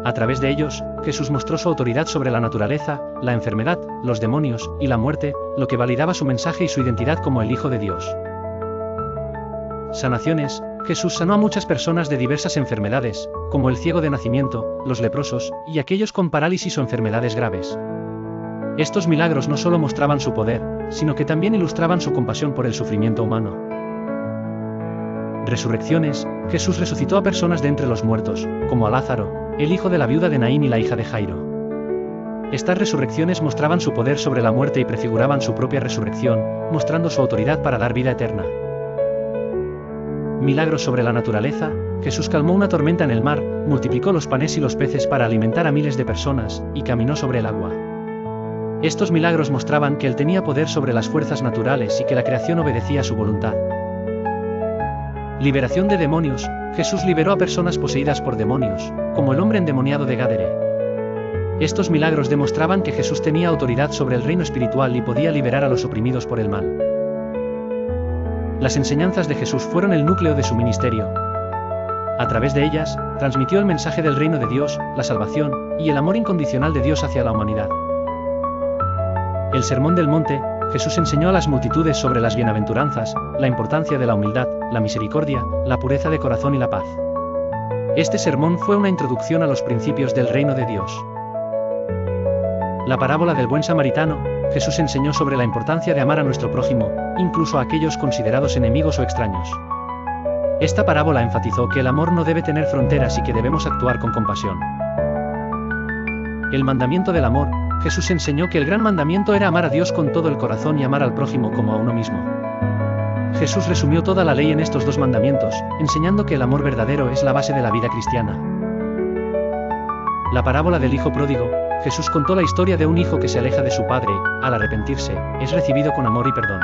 A través de ellos, Jesús mostró su autoridad sobre la naturaleza, la enfermedad, los demonios y la muerte, lo que validaba su mensaje y su identidad como el Hijo de Dios. Sanaciones. Jesús sanó a muchas personas de diversas enfermedades, como el ciego de nacimiento, los leprosos, y aquellos con parálisis o enfermedades graves. Estos milagros no solo mostraban su poder, sino que también ilustraban su compasión por el sufrimiento humano. Resurrecciones. Jesús resucitó a personas de entre los muertos, como a Lázaro, el hijo de la viuda de Naín y la hija de Jairo. Estas resurrecciones mostraban su poder sobre la muerte y prefiguraban su propia resurrección, mostrando su autoridad para dar vida eterna. Milagros sobre la naturaleza. Jesús calmó una tormenta en el mar, multiplicó los panes y los peces para alimentar a miles de personas, y caminó sobre el agua. Estos milagros mostraban que él tenía poder sobre las fuerzas naturales y que la creación obedecía a su voluntad. Liberación de demonios. Jesús liberó a personas poseídas por demonios, como el hombre endemoniado de Gadare. Estos milagros demostraban que Jesús tenía autoridad sobre el reino espiritual y podía liberar a los oprimidos por el mal. Las enseñanzas de Jesús fueron el núcleo de su ministerio. A través de ellas, transmitió el mensaje del reino de Dios, la salvación, y el amor incondicional de Dios hacia la humanidad. El Sermón del Monte. Jesús enseñó a las multitudes sobre las bienaventuranzas, la importancia de la humildad, la misericordia, la pureza de corazón y la paz. Este sermón fue una introducción a los principios del reino de Dios. La parábola del buen samaritano. Jesús enseñó sobre la importancia de amar a nuestro prójimo, incluso a aquellos considerados enemigos o extraños. Esta parábola enfatizó que el amor no debe tener fronteras y que debemos actuar con compasión. El mandamiento del amor. Jesús enseñó que el gran mandamiento era amar a Dios con todo el corazón y amar al prójimo como a uno mismo. Jesús resumió toda la ley en estos 2 mandamientos, enseñando que el amor verdadero es la base de la vida cristiana. La parábola del hijo pródigo. Jesús contó la historia de un hijo que se aleja de su padre, al arrepentirse, es recibido con amor y perdón.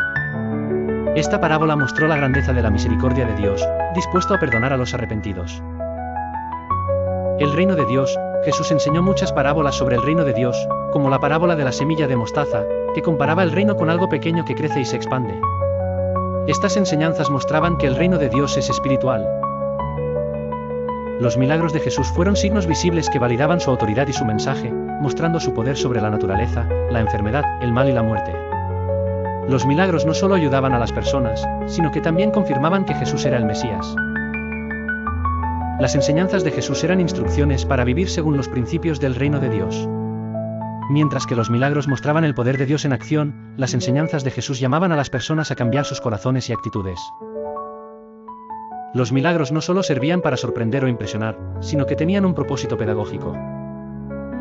Esta parábola mostró la grandeza de la misericordia de Dios, dispuesto a perdonar a los arrepentidos. El reino de Dios. Jesús enseñó muchas parábolas sobre el reino de Dios, como la parábola de la semilla de mostaza, que comparaba el reino con algo pequeño que crece y se expande. Estas enseñanzas mostraban que el reino de Dios es espiritual. Los milagros de Jesús fueron signos visibles que validaban su autoridad y su mensaje, mostrando su poder sobre la naturaleza, la enfermedad, el mal y la muerte. Los milagros no solo ayudaban a las personas, sino que también confirmaban que Jesús era el Mesías. Las enseñanzas de Jesús eran instrucciones para vivir según los principios del reino de Dios. Mientras que los milagros mostraban el poder de Dios en acción, las enseñanzas de Jesús llamaban a las personas a cambiar sus corazones y actitudes. Los milagros no solo servían para sorprender o impresionar, sino que tenían un propósito pedagógico.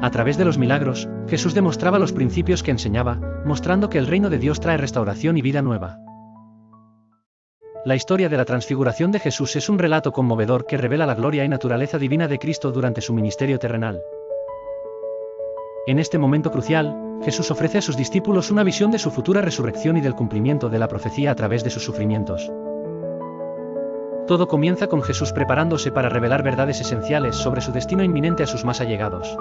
A través de los milagros, Jesús demostraba los principios que enseñaba, mostrando que el reino de Dios trae restauración y vida nueva. La historia de la transfiguración de Jesús es un relato conmovedor que revela la gloria y naturaleza divina de Cristo durante su ministerio terrenal. En este momento crucial, Jesús ofrece a sus discípulos una visión de su futura resurrección y del cumplimiento de la profecía a través de sus sufrimientos. Todo comienza con Jesús preparándose para revelar verdades esenciales sobre su destino inminente a sus más allegados.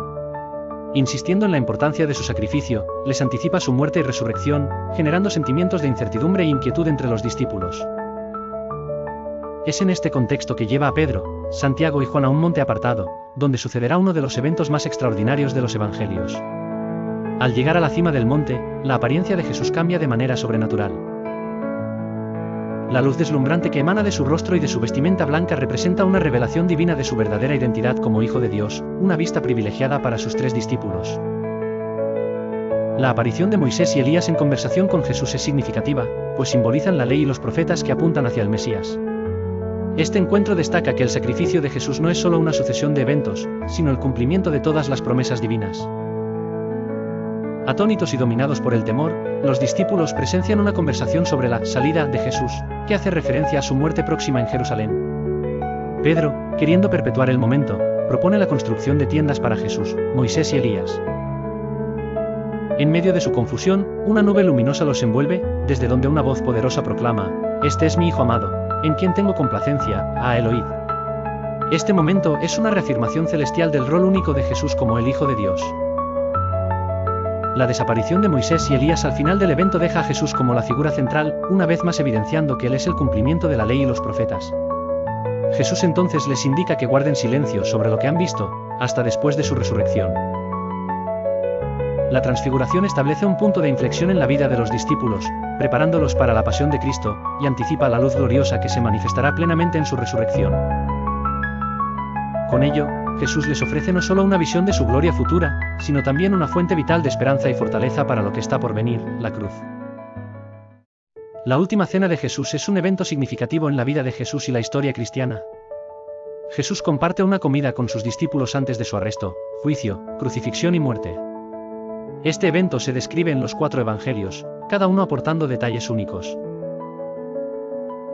Insistiendo en la importancia de su sacrificio, les anticipa su muerte y resurrección, generando sentimientos de incertidumbre e inquietud entre los discípulos. Es en este contexto que lleva a Pedro, Santiago y Juan a un monte apartado, donde sucederá uno de los eventos más extraordinarios de los evangelios. Al llegar a la cima del monte, la apariencia de Jesús cambia de manera sobrenatural. La luz deslumbrante que emana de su rostro y de su vestimenta blanca representa una revelación divina de su verdadera identidad como Hijo de Dios, una vista privilegiada para sus 3 discípulos. La aparición de Moisés y Elías en conversación con Jesús es significativa, pues simbolizan la ley y los profetas que apuntan hacia el Mesías. Este encuentro destaca que el sacrificio de Jesús no es solo una sucesión de eventos, sino el cumplimiento de todas las promesas divinas. Atónitos y dominados por el temor, los discípulos presencian una conversación sobre la salida de Jesús, que hace referencia a su muerte próxima en Jerusalén. Pedro, queriendo perpetuar el momento, propone la construcción de tiendas para Jesús, Moisés y Elías. En medio de su confusión, una nube luminosa los envuelve, desde donde una voz poderosa proclama: "Este es mi Hijo amado, en quien tengo complacencia, a él oíd". Este momento es una reafirmación celestial del rol único de Jesús como el Hijo de Dios. La desaparición de Moisés y Elías al final del evento deja a Jesús como la figura central, una vez más evidenciando que Él es el cumplimiento de la ley y los profetas. Jesús entonces les indica que guarden silencio sobre lo que han visto, hasta después de su resurrección. La transfiguración establece un punto de inflexión en la vida de los discípulos, preparándolos para la pasión de Cristo, y anticipa la luz gloriosa que se manifestará plenamente en su resurrección. Con ello, Jesús les ofrece no solo una visión de su gloria futura, sino también una fuente vital de esperanza y fortaleza para lo que está por venir, la cruz. La última cena de Jesús es un evento significativo en la vida de Jesús y la historia cristiana. Jesús comparte una comida con sus discípulos antes de su arresto, juicio, crucifixión y muerte. Este evento se describe en los 4 evangelios, cada uno aportando detalles únicos.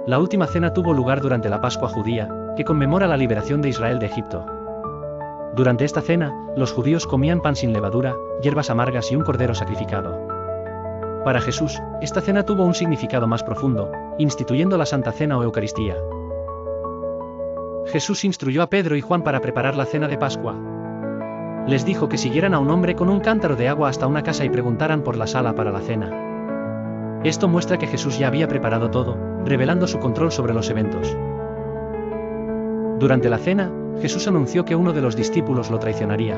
La última cena tuvo lugar durante la Pascua judía, que conmemora la liberación de Israel de Egipto. Durante esta cena, los judíos comían pan sin levadura, hierbas amargas y un cordero sacrificado. Para Jesús, esta cena tuvo un significado más profundo, instituyendo la Santa Cena o Eucaristía. Jesús instruyó a Pedro y Juan para preparar la cena de Pascua. Les dijo que siguieran a un hombre con un cántaro de agua hasta una casa y preguntaran por la sala para la cena. Esto muestra que Jesús ya había preparado todo, revelando su control sobre los eventos. Durante la cena, Jesús anunció que uno de los discípulos lo traicionaría.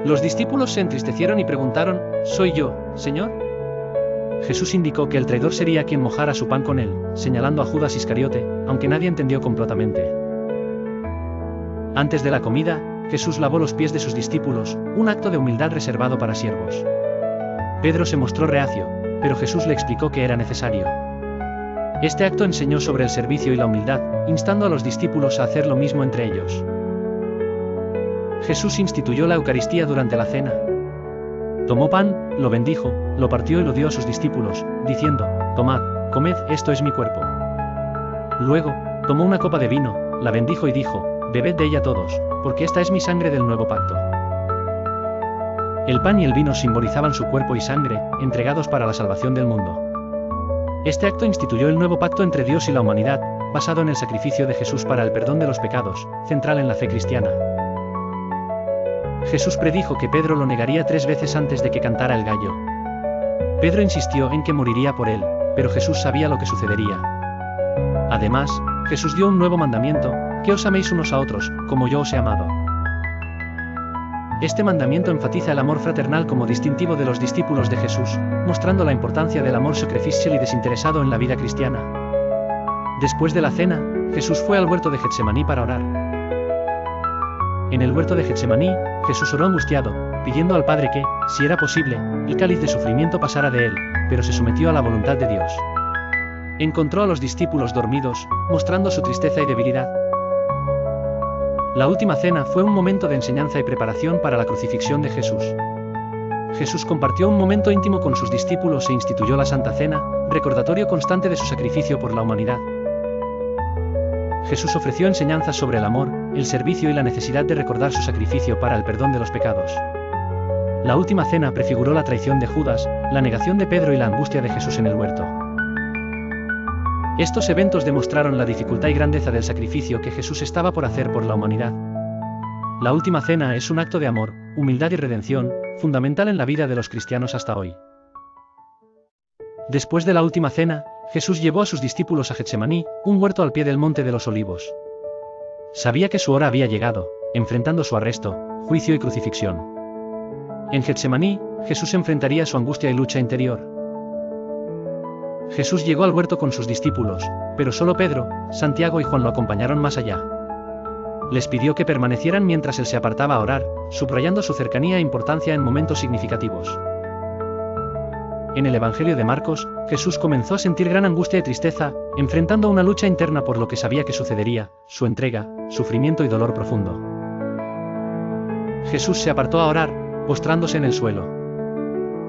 Los discípulos se entristecieron y preguntaron: ¿Soy yo, Señor? Jesús indicó que el traidor sería quien mojara su pan con él, señalando a Judas Iscariote, aunque nadie entendió completamente. Antes de la comida, Jesús lavó los pies de sus discípulos, un acto de humildad reservado para siervos. Pedro se mostró reacio, pero Jesús le explicó que era necesario. Este acto enseñó sobre el servicio y la humildad, instando a los discípulos a hacer lo mismo entre ellos. Jesús instituyó la Eucaristía durante la cena. Tomó pan, lo bendijo, lo partió y lo dio a sus discípulos, diciendo: «Tomad, comed, esto es mi cuerpo». Luego, tomó una copa de vino, la bendijo y dijo: «Bebed de ella todos, porque esta es mi sangre del nuevo pacto». El pan y el vino simbolizaban su cuerpo y sangre, entregados para la salvación del mundo. Este acto instituyó el nuevo pacto entre Dios y la humanidad, basado en el sacrificio de Jesús para el perdón de los pecados, central en la fe cristiana. Jesús predijo que Pedro lo negaría 3 veces antes de que cantara el gallo. Pedro insistió en que moriría por él, pero Jesús sabía lo que sucedería. Además, Jesús dio un nuevo mandamiento: que os améis unos a otros, como yo os he amado. Este mandamiento enfatiza el amor fraternal como distintivo de los discípulos de Jesús, mostrando la importancia del amor sacrificial y desinteresado en la vida cristiana. Después de la cena, Jesús fue al huerto de Getsemaní para orar. En el huerto de Getsemaní, Jesús oró angustiado, pidiendo al Padre que, si era posible, el cáliz de sufrimiento pasara de él, pero se sometió a la voluntad de Dios. Encontró a los discípulos dormidos, mostrando su tristeza y debilidad. La última cena fue un momento de enseñanza y preparación para la crucifixión de Jesús. Jesús compartió un momento íntimo con sus discípulos e instituyó la Santa Cena, recordatorio constante de su sacrificio por la humanidad. Jesús ofreció enseñanzas sobre el amor, el servicio y la necesidad de recordar su sacrificio para el perdón de los pecados. La última cena prefiguró la traición de Judas, la negación de Pedro y la angustia de Jesús en el huerto. Estos eventos demostraron la dificultad y grandeza del sacrificio que Jesús estaba por hacer por la humanidad. La última cena es un acto de amor, humildad y redención, fundamental en la vida de los cristianos hasta hoy. Después de la última cena, Jesús llevó a sus discípulos a Getsemaní, un huerto al pie del Monte de los Olivos. Sabía que su hora había llegado, enfrentando su arresto, juicio y crucifixión. En Getsemaní, Jesús enfrentaría su angustia y lucha interior. Jesús llegó al huerto con sus discípulos, pero solo Pedro, Santiago y Juan lo acompañaron más allá. Les pidió que permanecieran mientras él se apartaba a orar, subrayando su cercanía e importancia en momentos significativos. En el Evangelio de Marcos, Jesús comenzó a sentir gran angustia y tristeza, enfrentando una lucha interna por lo que sabía que sucedería, su entrega, sufrimiento y dolor profundo. Jesús se apartó a orar, postrándose en el suelo.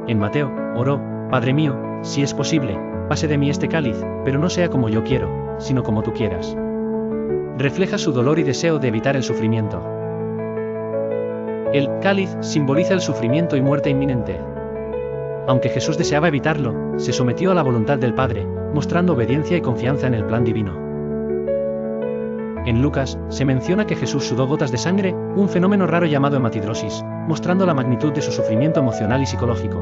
En Mateo, oró: Padre mío, si es posible, pase de mí este cáliz, pero no sea como yo quiero, sino como tú quieras. Refleja su dolor y deseo de evitar el sufrimiento. El cáliz simboliza el sufrimiento y muerte inminente. Aunque Jesús deseaba evitarlo, se sometió a la voluntad del Padre, mostrando obediencia y confianza en el plan divino. En Lucas, se menciona que Jesús sudó gotas de sangre, un fenómeno raro llamado hematidrosis, mostrando la magnitud de su sufrimiento emocional y psicológico.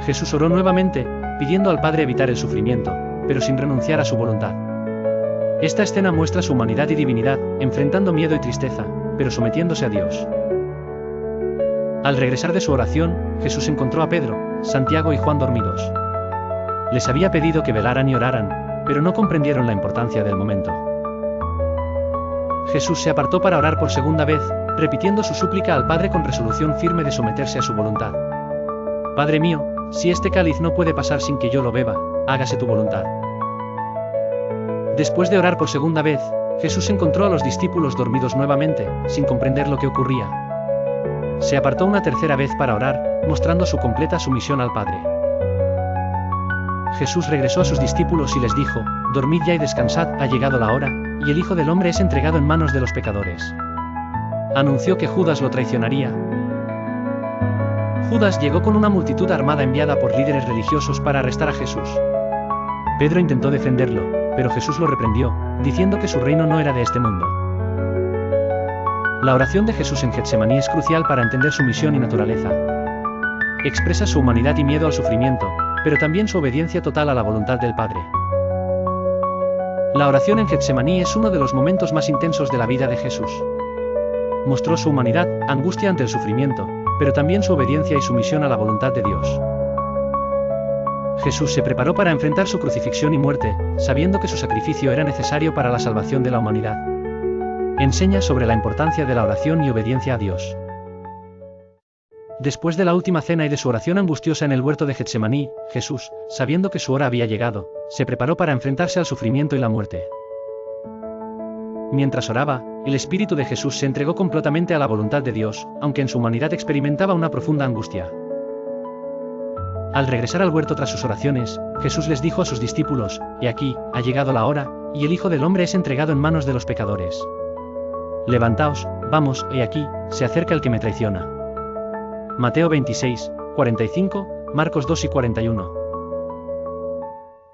Jesús oró nuevamente, pidiendo al Padre evitar el sufrimiento, pero sin renunciar a su voluntad. Esta escena muestra su humanidad y divinidad, enfrentando miedo y tristeza, pero sometiéndose a Dios. Al regresar de su oración, Jesús encontró a Pedro, Santiago y Juan dormidos. Les había pedido que velaran y oraran, pero no comprendieron la importancia del momento. Jesús se apartó para orar por segunda vez, repitiendo su súplica al Padre con resolución firme de someterse a su voluntad. Padre mío, si este cáliz no puede pasar sin que yo lo beba, hágase tu voluntad. Después de orar por segunda vez, Jesús encontró a los discípulos dormidos nuevamente, sin comprender lo que ocurría. Se apartó una tercera vez para orar, mostrando su completa sumisión al Padre. Jesús regresó a sus discípulos y les dijo: Dormid ya y descansad, ha llegado la hora, y el Hijo del Hombre es entregado en manos de los pecadores. Anunció que Judas lo traicionaría. Judas llegó con una multitud armada enviada por líderes religiosos para arrestar a Jesús. Pedro intentó defenderlo, pero Jesús lo reprendió, diciendo que su reino no era de este mundo. La oración de Jesús en Getsemaní es crucial para entender su misión y naturaleza. Expresa su humanidad y miedo al sufrimiento, pero también su obediencia total a la voluntad del Padre. La oración en Getsemaní es uno de los momentos más intensos de la vida de Jesús. Mostró su humanidad, angustia ante el sufrimiento, pero también su obediencia y sumisión a la voluntad de Dios. Jesús se preparó para enfrentar su crucifixión y muerte, sabiendo que su sacrificio era necesario para la salvación de la humanidad. Enseña sobre la importancia de la oración y obediencia a Dios. Después de la última cena y de su oración angustiosa en el huerto de Getsemaní, Jesús, sabiendo que su hora había llegado, se preparó para enfrentarse al sufrimiento y la muerte. Mientras oraba, el Espíritu de Jesús se entregó completamente a la voluntad de Dios, aunque en su humanidad experimentaba una profunda angustia. Al regresar al huerto tras sus oraciones, Jesús les dijo a sus discípulos: He aquí, ha llegado la hora, y el Hijo del Hombre es entregado en manos de los pecadores. Levantaos, vamos, he aquí, se acerca el que me traiciona. Mateo 26, 45, Marcos 2 y 41.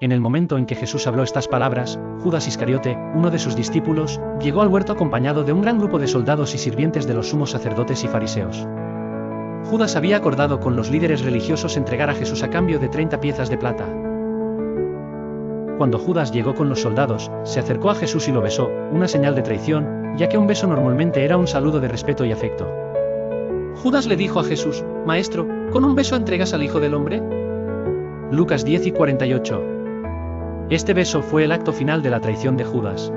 En el momento en que Jesús habló estas palabras, Judas Iscariote, uno de sus discípulos, llegó al huerto acompañado de un gran grupo de soldados y sirvientes de los sumos sacerdotes y fariseos. Judas había acordado con los líderes religiosos entregar a Jesús a cambio de 30 piezas de plata. Cuando Judas llegó con los soldados, se acercó a Jesús y lo besó, una señal de traición, ya que un beso normalmente era un saludo de respeto y afecto. Judas le dijo a Jesús: Maestro, ¿con un beso entregas al Hijo del Hombre? Lucas 10 y 48. Este beso fue el acto final de la traición de Judas.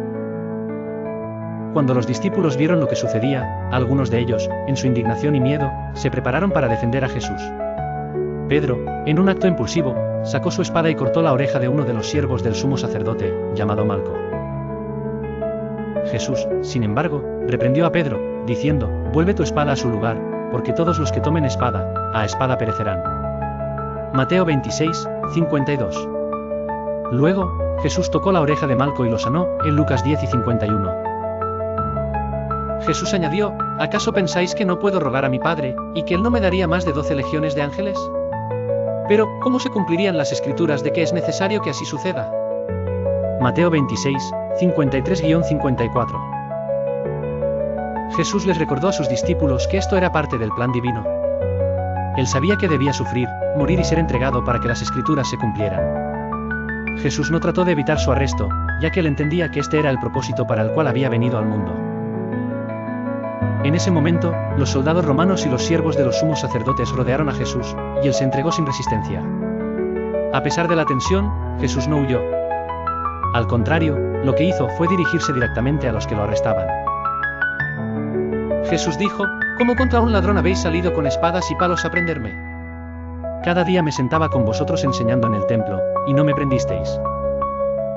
Cuando los discípulos vieron lo que sucedía, algunos de ellos, en su indignación y miedo, se prepararon para defender a Jesús. Pedro, en un acto impulsivo, sacó su espada y cortó la oreja de uno de los siervos del sumo sacerdote, llamado Malco. Jesús, sin embargo, reprendió a Pedro, diciendo: «Vuelve tu espada a su lugar, porque todos los que tomen espada, a espada perecerán». Mateo 26, 52. Luego, Jesús tocó la oreja de Malco y lo sanó, en Lucas 10 y 51. Jesús añadió: «¿Acaso pensáis que no puedo rogar a mi Padre, y que Él no me daría más de 12 legiones de ángeles? Pero, ¿cómo se cumplirían las escrituras de que es necesario que así suceda?». Mateo 26, 53-54. Jesús les recordó a sus discípulos que esto era parte del plan divino. Él sabía que debía sufrir, morir y ser entregado para que las escrituras se cumplieran. Jesús no trató de evitar su arresto, ya que él entendía que este era el propósito para el cual había venido al mundo. En ese momento, los soldados romanos y los siervos de los sumos sacerdotes rodearon a Jesús, y él se entregó sin resistencia. A pesar de la tensión, Jesús no huyó. Al contrario, lo que hizo fue dirigirse directamente a los que lo arrestaban. Jesús dijo: «¿Cómo contra un ladrón habéis salido con espadas y palos a prenderme? Cada día me sentaba con vosotros enseñando en el templo, y no me prendisteis.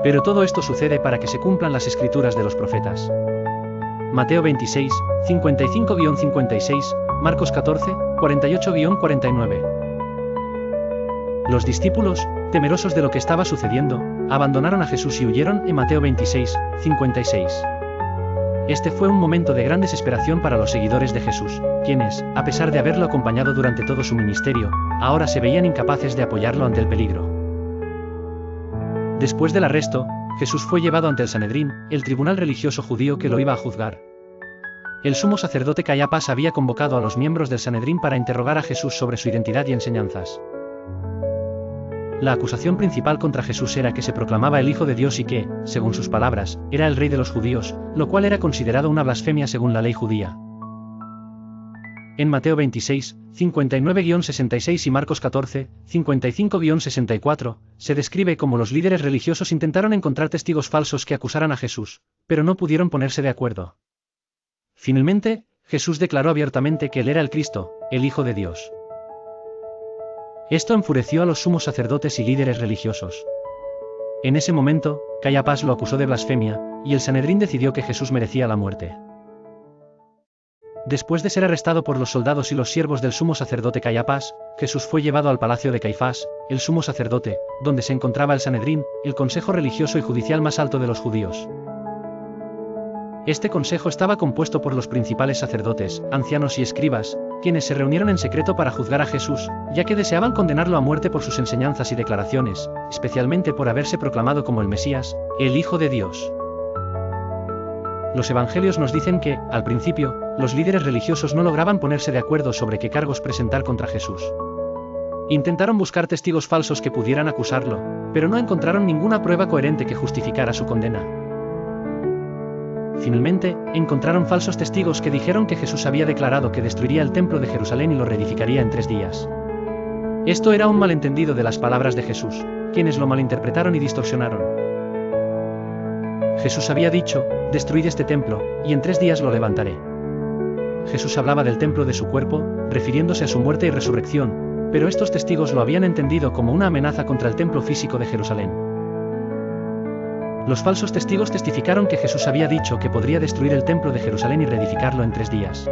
Pero todo esto sucede para que se cumplan las escrituras de los profetas». Mateo 26, 55-56, Marcos 14, 48-49. Los discípulos, temerosos de lo que estaba sucediendo, abandonaron a Jesús y huyeron en Mateo 26, 56. Este fue un momento de gran desesperación para los seguidores de Jesús, quienes, a pesar de haberlo acompañado durante todo su ministerio, ahora se veían incapaces de apoyarlo ante el peligro. Después del arresto, Jesús fue llevado ante el Sanedrín, el tribunal religioso judío que lo iba a juzgar. El sumo sacerdote Caifás había convocado a los miembros del Sanedrín para interrogar a Jesús sobre su identidad y enseñanzas. La acusación principal contra Jesús era que se proclamaba el Hijo de Dios y que, según sus palabras, era el Rey de los judíos, lo cual era considerado una blasfemia según la ley judía. En Mateo 26, 59-66 y Marcos 14, 55-64, se describe cómo los líderes religiosos intentaron encontrar testigos falsos que acusaran a Jesús, pero no pudieron ponerse de acuerdo. Finalmente, Jesús declaró abiertamente que él era el Cristo, el Hijo de Dios. Esto enfureció a los sumos sacerdotes y líderes religiosos. En ese momento, Caifás lo acusó de blasfemia, y el Sanedrín decidió que Jesús merecía la muerte. Después de ser arrestado por los soldados y los siervos del sumo sacerdote Caifás, Jesús fue llevado al palacio de Caifás, el sumo sacerdote, donde se encontraba el Sanedrín, el consejo religioso y judicial más alto de los judíos. Este consejo estaba compuesto por los principales sacerdotes, ancianos y escribas, quienes se reunieron en secreto para juzgar a Jesús, ya que deseaban condenarlo a muerte por sus enseñanzas y declaraciones, especialmente por haberse proclamado como el Mesías, el Hijo de Dios. Los evangelios nos dicen que, al principio, los líderes religiosos no lograban ponerse de acuerdo sobre qué cargos presentar contra Jesús. Intentaron buscar testigos falsos que pudieran acusarlo, pero no encontraron ninguna prueba coherente que justificara su condena. Finalmente, encontraron falsos testigos que dijeron que Jesús había declarado que destruiría el templo de Jerusalén y lo reedificaría en 3 días. Esto era un malentendido de las palabras de Jesús, quienes lo malinterpretaron y distorsionaron. Jesús había dicho: «Destruid este templo, y en 3 días lo levantaré». Jesús hablaba del templo de su cuerpo, refiriéndose a su muerte y resurrección, pero estos testigos lo habían entendido como una amenaza contra el templo físico de Jerusalén. Los falsos testigos testificaron que Jesús había dicho que podría destruir el templo de Jerusalén y reedificarlo en 3 días.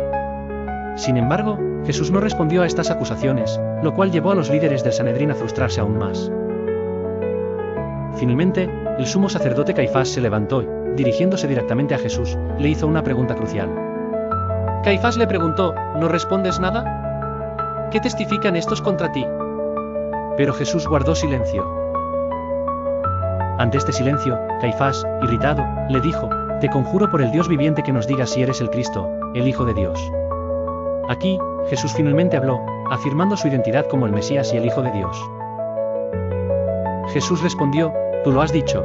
Sin embargo, Jesús no respondió a estas acusaciones, lo cual llevó a los líderes del Sanedrín a frustrarse aún más. Finalmente, el sumo sacerdote Caifás se levantó y, dirigiéndose directamente a Jesús, le hizo una pregunta crucial. Caifás le preguntó: ¿No respondes nada? ¿Qué testifican estos contra ti? Pero Jesús guardó silencio. Ante este silencio, Caifás, irritado, le dijo: «Te conjuro por el Dios viviente que nos digas si eres el Cristo, el Hijo de Dios». Aquí, Jesús finalmente habló, afirmando su identidad como el Mesías y el Hijo de Dios. Jesús respondió: «Tú lo has dicho.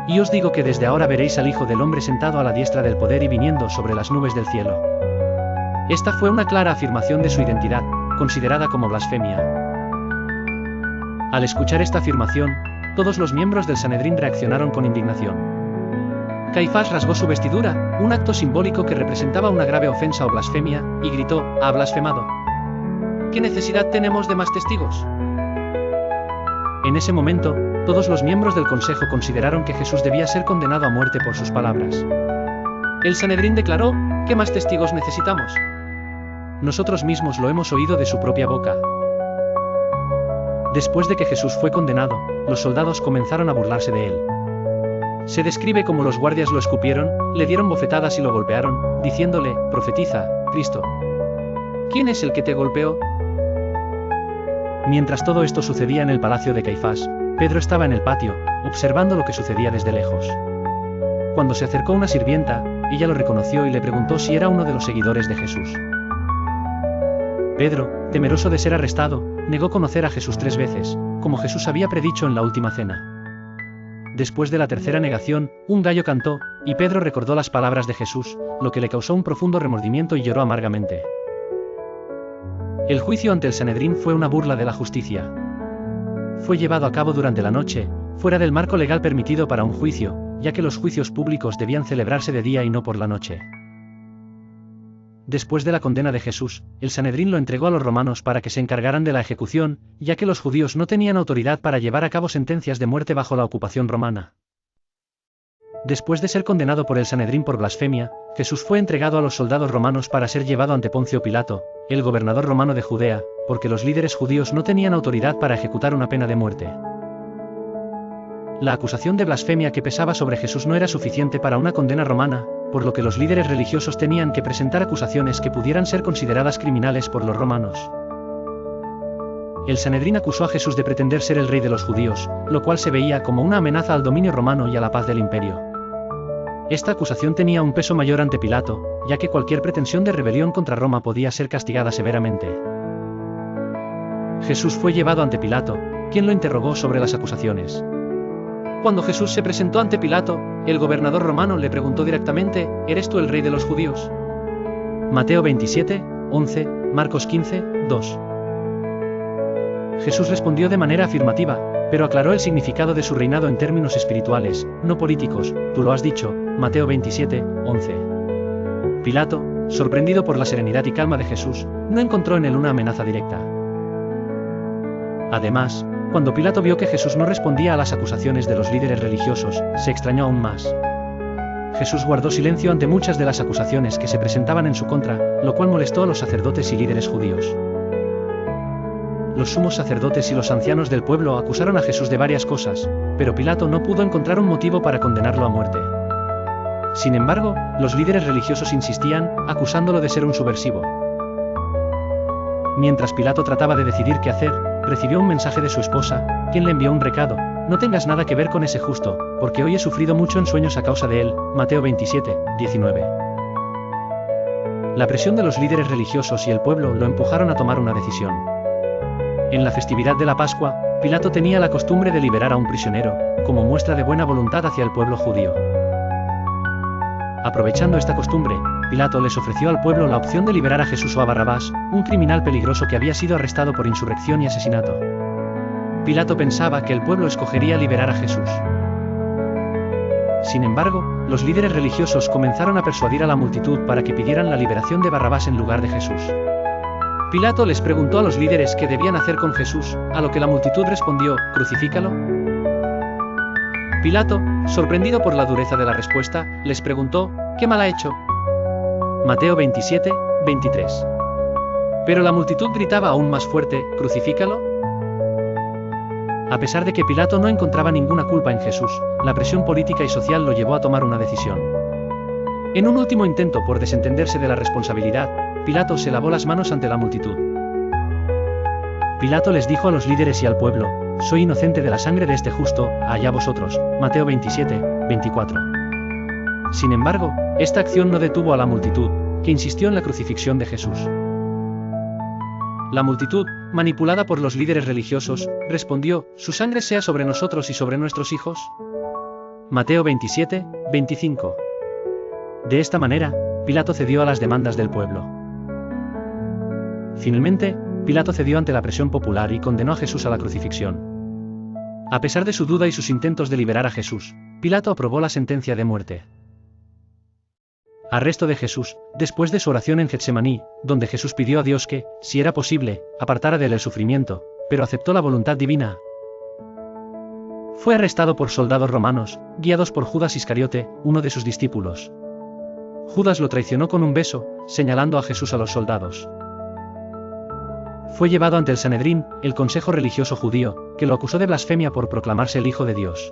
Y os digo que desde ahora veréis al Hijo del Hombre sentado a la diestra del poder y viniendo sobre las nubes del cielo». Esta fue una clara afirmación de su identidad, considerada como blasfemia. Al escuchar esta afirmación, todos los miembros del Sanedrín reaccionaron con indignación. Caifás rasgó su vestidura, un acto simbólico que representaba una grave ofensa o blasfemia, y gritó: «Ha blasfemado. ¿Qué necesidad tenemos de más testigos?». En ese momento, todos los miembros del consejo consideraron que Jesús debía ser condenado a muerte por sus palabras. El Sanedrín declaró: «¿Qué más testigos necesitamos? Nosotros mismos lo hemos oído de su propia boca». Después de que Jesús fue condenado, los soldados comenzaron a burlarse de él. Se describe como los guardias lo escupieron, le dieron bofetadas y lo golpearon, diciéndole: «Profetiza, Cristo. ¿Quién es el que te golpeó?». Mientras todo esto sucedía en el palacio de Caifás, Pedro estaba en el patio, observando lo que sucedía desde lejos. Cuando se acercó una sirvienta, ella lo reconoció y le preguntó si era uno de los seguidores de Jesús. Pedro, temeroso de ser arrestado, negó conocer a Jesús 3 veces, como Jesús había predicho en la última cena. Después de la tercera negación, un gallo cantó, y Pedro recordó las palabras de Jesús, lo que le causó un profundo remordimiento y lloró amargamente. El juicio ante el Sanedrín fue una burla de la justicia. Fue llevado a cabo durante la noche, fuera del marco legal permitido para un juicio, ya que los juicios públicos debían celebrarse de día y no por la noche. Después de la condena de Jesús, el Sanedrín lo entregó a los romanos para que se encargaran de la ejecución, ya que los judíos no tenían autoridad para llevar a cabo sentencias de muerte bajo la ocupación romana. Después de ser condenado por el Sanedrín por blasfemia, Jesús fue entregado a los soldados romanos para ser llevado ante Poncio Pilato, el gobernador romano de Judea, porque los líderes judíos no tenían autoridad para ejecutar una pena de muerte. La acusación de blasfemia que pesaba sobre Jesús no era suficiente para una condena romana, por lo que los líderes religiosos tenían que presentar acusaciones que pudieran ser consideradas criminales por los romanos. El Sanedrín acusó a Jesús de pretender ser el rey de los judíos, lo cual se veía como una amenaza al dominio romano y a la paz del imperio. Esta acusación tenía un peso mayor ante Pilato, ya que cualquier pretensión de rebelión contra Roma podía ser castigada severamente. Jesús fue llevado ante Pilato, quien lo interrogó sobre las acusaciones. Cuando Jesús se presentó ante Pilato, el gobernador romano le preguntó directamente: ¿Eres tú el rey de los judíos? Mateo 27, 11, Marcos 15, 2. Jesús respondió de manera afirmativa, pero aclaró el significado de su reinado en términos espirituales, no políticos: «Tú lo has dicho», Mateo 27, 11. Pilato, sorprendido por la serenidad y calma de Jesús, no encontró en él una amenaza directa. Además, cuando Pilato vio que Jesús no respondía a las acusaciones de los líderes religiosos, se extrañó aún más. Jesús guardó silencio ante muchas de las acusaciones que se presentaban en su contra, lo cual molestó a los sacerdotes y líderes judíos. Los sumos sacerdotes y los ancianos del pueblo acusaron a Jesús de varias cosas, pero Pilato no pudo encontrar un motivo para condenarlo a muerte. Sin embargo, los líderes religiosos insistían, acusándolo de ser un subversivo. Mientras Pilato trataba de decidir qué hacer, recibió un mensaje de su esposa, quien le envió un recado: «No tengas nada que ver con ese justo, porque hoy he sufrido mucho en sueños a causa de él», Mateo 27, 19. La presión de los líderes religiosos y el pueblo lo empujaron a tomar una decisión. En la festividad de la Pascua, Pilato tenía la costumbre de liberar a un prisionero, como muestra de buena voluntad hacia el pueblo judío. Aprovechando esta costumbre, Pilato les ofreció al pueblo la opción de liberar a Jesús o a Barrabás, un criminal peligroso que había sido arrestado por insurrección y asesinato. Pilato pensaba que el pueblo escogería liberar a Jesús. Sin embargo, los líderes religiosos comenzaron a persuadir a la multitud para que pidieran la liberación de Barrabás en lugar de Jesús. Pilato les preguntó a los líderes qué debían hacer con Jesús, a lo que la multitud respondió: «Crucifícalo». Pilato, sorprendido por la dureza de la respuesta, les preguntó: «¿Qué mal ha hecho?». Mateo 27, 23. Pero la multitud gritaba aún más fuerte: «¡Crucifícalo!». A pesar de que Pilato no encontraba ninguna culpa en Jesús, la presión política y social lo llevó a tomar una decisión. En un último intento por desentenderse de la responsabilidad, Pilato se lavó las manos ante la multitud. Pilato les dijo a los líderes y al pueblo: «Soy inocente de la sangre de este justo, allá vosotros», Mateo 27, 24. Sin embargo, esta acción no detuvo a la multitud, que insistió en la crucifixión de Jesús. La multitud, manipulada por los líderes religiosos, respondió: «Su sangre sea sobre nosotros y sobre nuestros hijos». Mateo 27, 25. De esta manera, Pilato cedió a las demandas del pueblo. Finalmente, Pilato cedió ante la presión popular y condenó a Jesús a la crucifixión. A pesar de su duda y sus intentos de liberar a Jesús, Pilato aprobó la sentencia de muerte. Arresto de Jesús, después de su oración en Getsemaní, donde Jesús pidió a Dios que, si era posible, apartara de él el sufrimiento, pero aceptó la voluntad divina. Fue arrestado por soldados romanos, guiados por Judas Iscariote, uno de sus discípulos. Judas lo traicionó con un beso, señalando a Jesús a los soldados. Fue llevado ante el Sanedrín, el consejo religioso judío, que lo acusó de blasfemia por proclamarse el Hijo de Dios.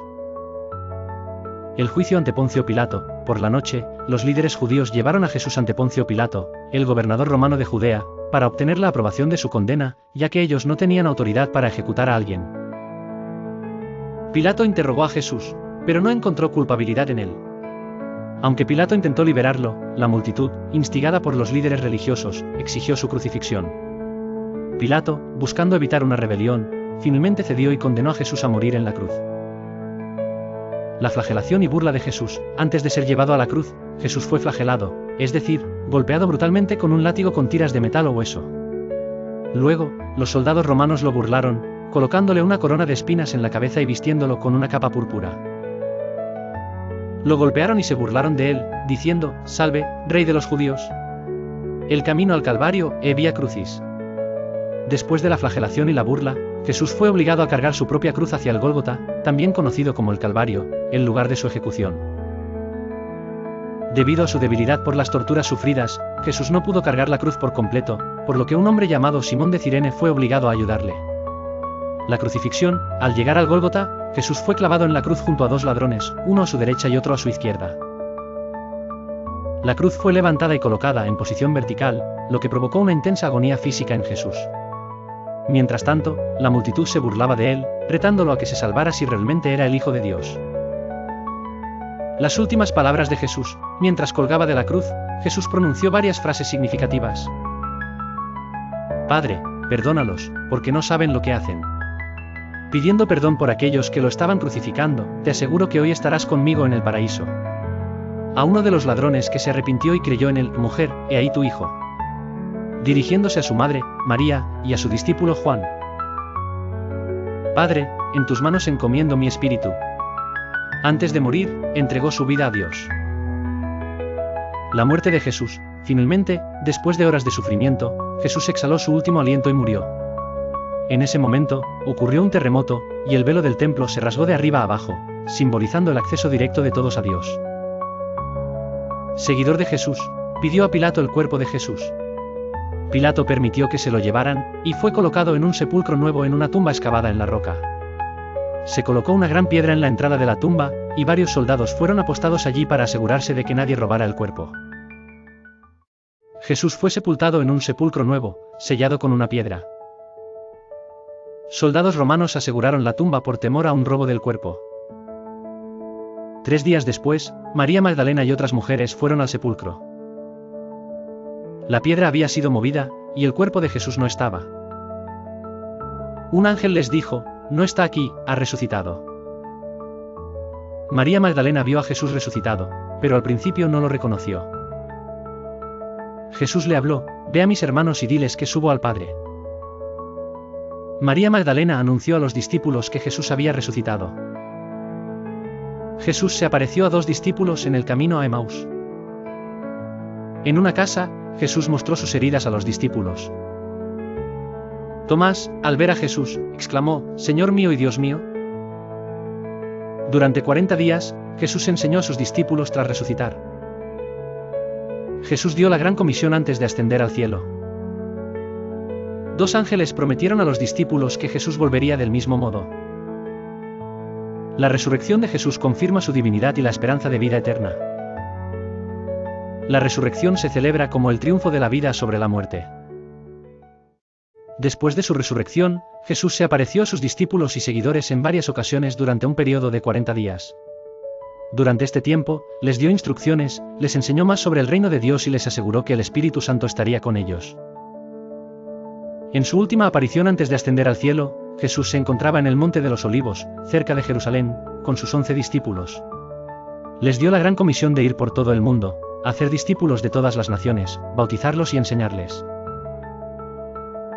El juicio ante Poncio Pilato. Por la noche, los líderes judíos llevaron a Jesús ante Poncio Pilato, el gobernador romano de Judea, para obtener la aprobación de su condena, ya que ellos no tenían autoridad para ejecutar a alguien. Pilato interrogó a Jesús, pero no encontró culpabilidad en él. Aunque Pilato intentó liberarlo, la multitud, instigada por los líderes religiosos, exigió su crucifixión. Pilato, buscando evitar una rebelión, finalmente cedió y condenó a Jesús a morir en la cruz. La flagelación y burla de Jesús. Antes de ser llevado a la cruz, Jesús fue flagelado, es decir, golpeado brutalmente con un látigo con tiras de metal o hueso. Luego, los soldados romanos lo burlaron, colocándole una corona de espinas en la cabeza y vistiéndolo con una capa púrpura. Lo golpearon y se burlaron de él, diciendo: «Salve, Rey de los judíos». El camino al Calvario, Vía Crucis. Después de la flagelación y la burla, Jesús fue obligado a cargar su propia cruz hacia el Gólgota, también conocido como el Calvario, el lugar de su ejecución. Debido a su debilidad por las torturas sufridas, Jesús no pudo cargar la cruz por completo, por lo que un hombre llamado Simón de Cirene fue obligado a ayudarle. La crucifixión. Al llegar al Gólgota, Jesús fue clavado en la cruz junto a dos ladrones, uno a su derecha y otro a su izquierda. La cruz fue levantada y colocada en posición vertical, lo que provocó una intensa agonía física en Jesús. Mientras tanto, la multitud se burlaba de él, retándolo a que se salvara si realmente era el Hijo de Dios. Las últimas palabras de Jesús. Mientras colgaba de la cruz, Jesús pronunció varias frases significativas. «Padre, perdónalos, porque no saben lo que hacen». Pidiendo perdón por aquellos que lo estaban crucificando, te aseguro que hoy estarás conmigo en el paraíso. A uno de los ladrones que se arrepintió y creyó en él: «Mujer, he ahí tu hijo». Dirigiéndose a su madre, María, y a su discípulo Juan: «Padre, en tus manos encomiendo mi espíritu». Antes de morir, entregó su vida a Dios. La muerte de Jesús. Finalmente, después de horas de sufrimiento, Jesús exhaló su último aliento y murió. En ese momento, ocurrió un terremoto, y el velo del templo se rasgó de arriba a abajo, simbolizando el acceso directo de todos a Dios. Seguidor de Jesús, pidió a Pilato el cuerpo de Jesús. Pilato permitió que se lo llevaran, y fue colocado en un sepulcro nuevo en una tumba excavada en la roca. Se colocó una gran piedra en la entrada de la tumba, y varios soldados fueron apostados allí para asegurarse de que nadie robara el cuerpo. Jesús fue sepultado en un sepulcro nuevo, sellado con una piedra. Soldados romanos aseguraron la tumba por temor a un robo del cuerpo. 3 días después, María Magdalena y otras mujeres fueron al sepulcro. La piedra había sido movida, y el cuerpo de Jesús no estaba. Un ángel les dijo: «No está aquí, ha resucitado». María Magdalena vio a Jesús resucitado, pero al principio no lo reconoció. Jesús le habló: «Ve a mis hermanos y diles que subo al Padre». María Magdalena anunció a los discípulos que Jesús había resucitado. Jesús se apareció a 2 discípulos en el camino a Emaús. En una casa, Jesús mostró sus heridas a los discípulos. Tomás, al ver a Jesús, exclamó: «Señor mío y Dios mío». Durante 40 días, Jesús enseñó a sus discípulos tras resucitar. Jesús dio la gran comisión antes de ascender al cielo. 2 ángeles prometieron a los discípulos que Jesús volvería del mismo modo. La resurrección de Jesús confirma su divinidad y la esperanza de vida eterna. La resurrección se celebra como el triunfo de la vida sobre la muerte. Después de su resurrección, Jesús se apareció a sus discípulos y seguidores en varias ocasiones durante un periodo de 40 días. Durante este tiempo, les dio instrucciones, les enseñó más sobre el reino de Dios y les aseguró que el Espíritu Santo estaría con ellos. En su última aparición antes de ascender al cielo, Jesús se encontraba en el Monte de los Olivos, cerca de Jerusalén, con sus 11 discípulos. Les dio la gran comisión de ir por todo el mundo, hacer discípulos de todas las naciones, bautizarlos y enseñarles.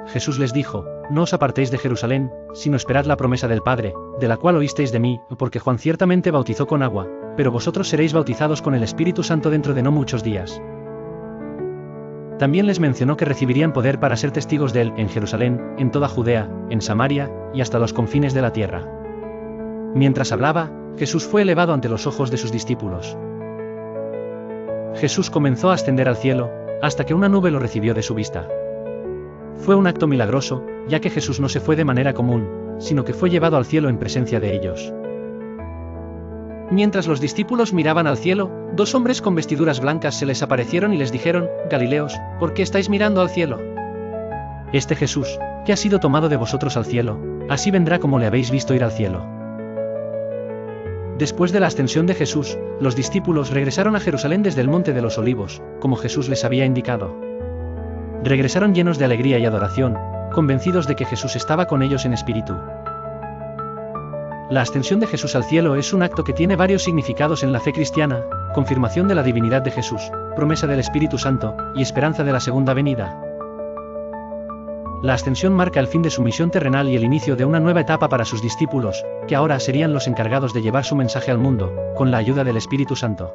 Jesús les dijo: «No os apartéis de Jerusalén, sino esperad la promesa del Padre, de la cual oísteis de mí, porque Juan ciertamente bautizó con agua, pero vosotros seréis bautizados con el Espíritu Santo dentro de no muchos días. También les mencionó que recibirían poder para ser testigos de él en Jerusalén, en toda Judea, en Samaria, y hasta los confines de la tierra. Mientras hablaba, Jesús fue elevado ante los ojos de sus discípulos. Jesús comenzó a ascender al cielo, hasta que una nube lo recibió de su vista. Fue un acto milagroso, ya que Jesús no se fue de manera común, sino que fue llevado al cielo en presencia de ellos. Mientras los discípulos miraban al cielo, dos hombres con vestiduras blancas se les aparecieron y les dijeron: Galileos, ¿por qué estáis mirando al cielo? Este Jesús, que ha sido tomado de vosotros al cielo, así vendrá como le habéis visto ir al cielo. Después de la ascensión de Jesús, los discípulos regresaron a Jerusalén desde el Monte de los Olivos, como Jesús les había indicado. Regresaron llenos de alegría y adoración, convencidos de que Jesús estaba con ellos en espíritu. La ascensión de Jesús al cielo es un acto que tiene varios significados en la fe cristiana: confirmación de la divinidad de Jesús, promesa del Espíritu Santo, y esperanza de la segunda venida. La ascensión marca el fin de su misión terrenal y el inicio de una nueva etapa para sus discípulos, que ahora serían los encargados de llevar su mensaje al mundo, con la ayuda del Espíritu Santo.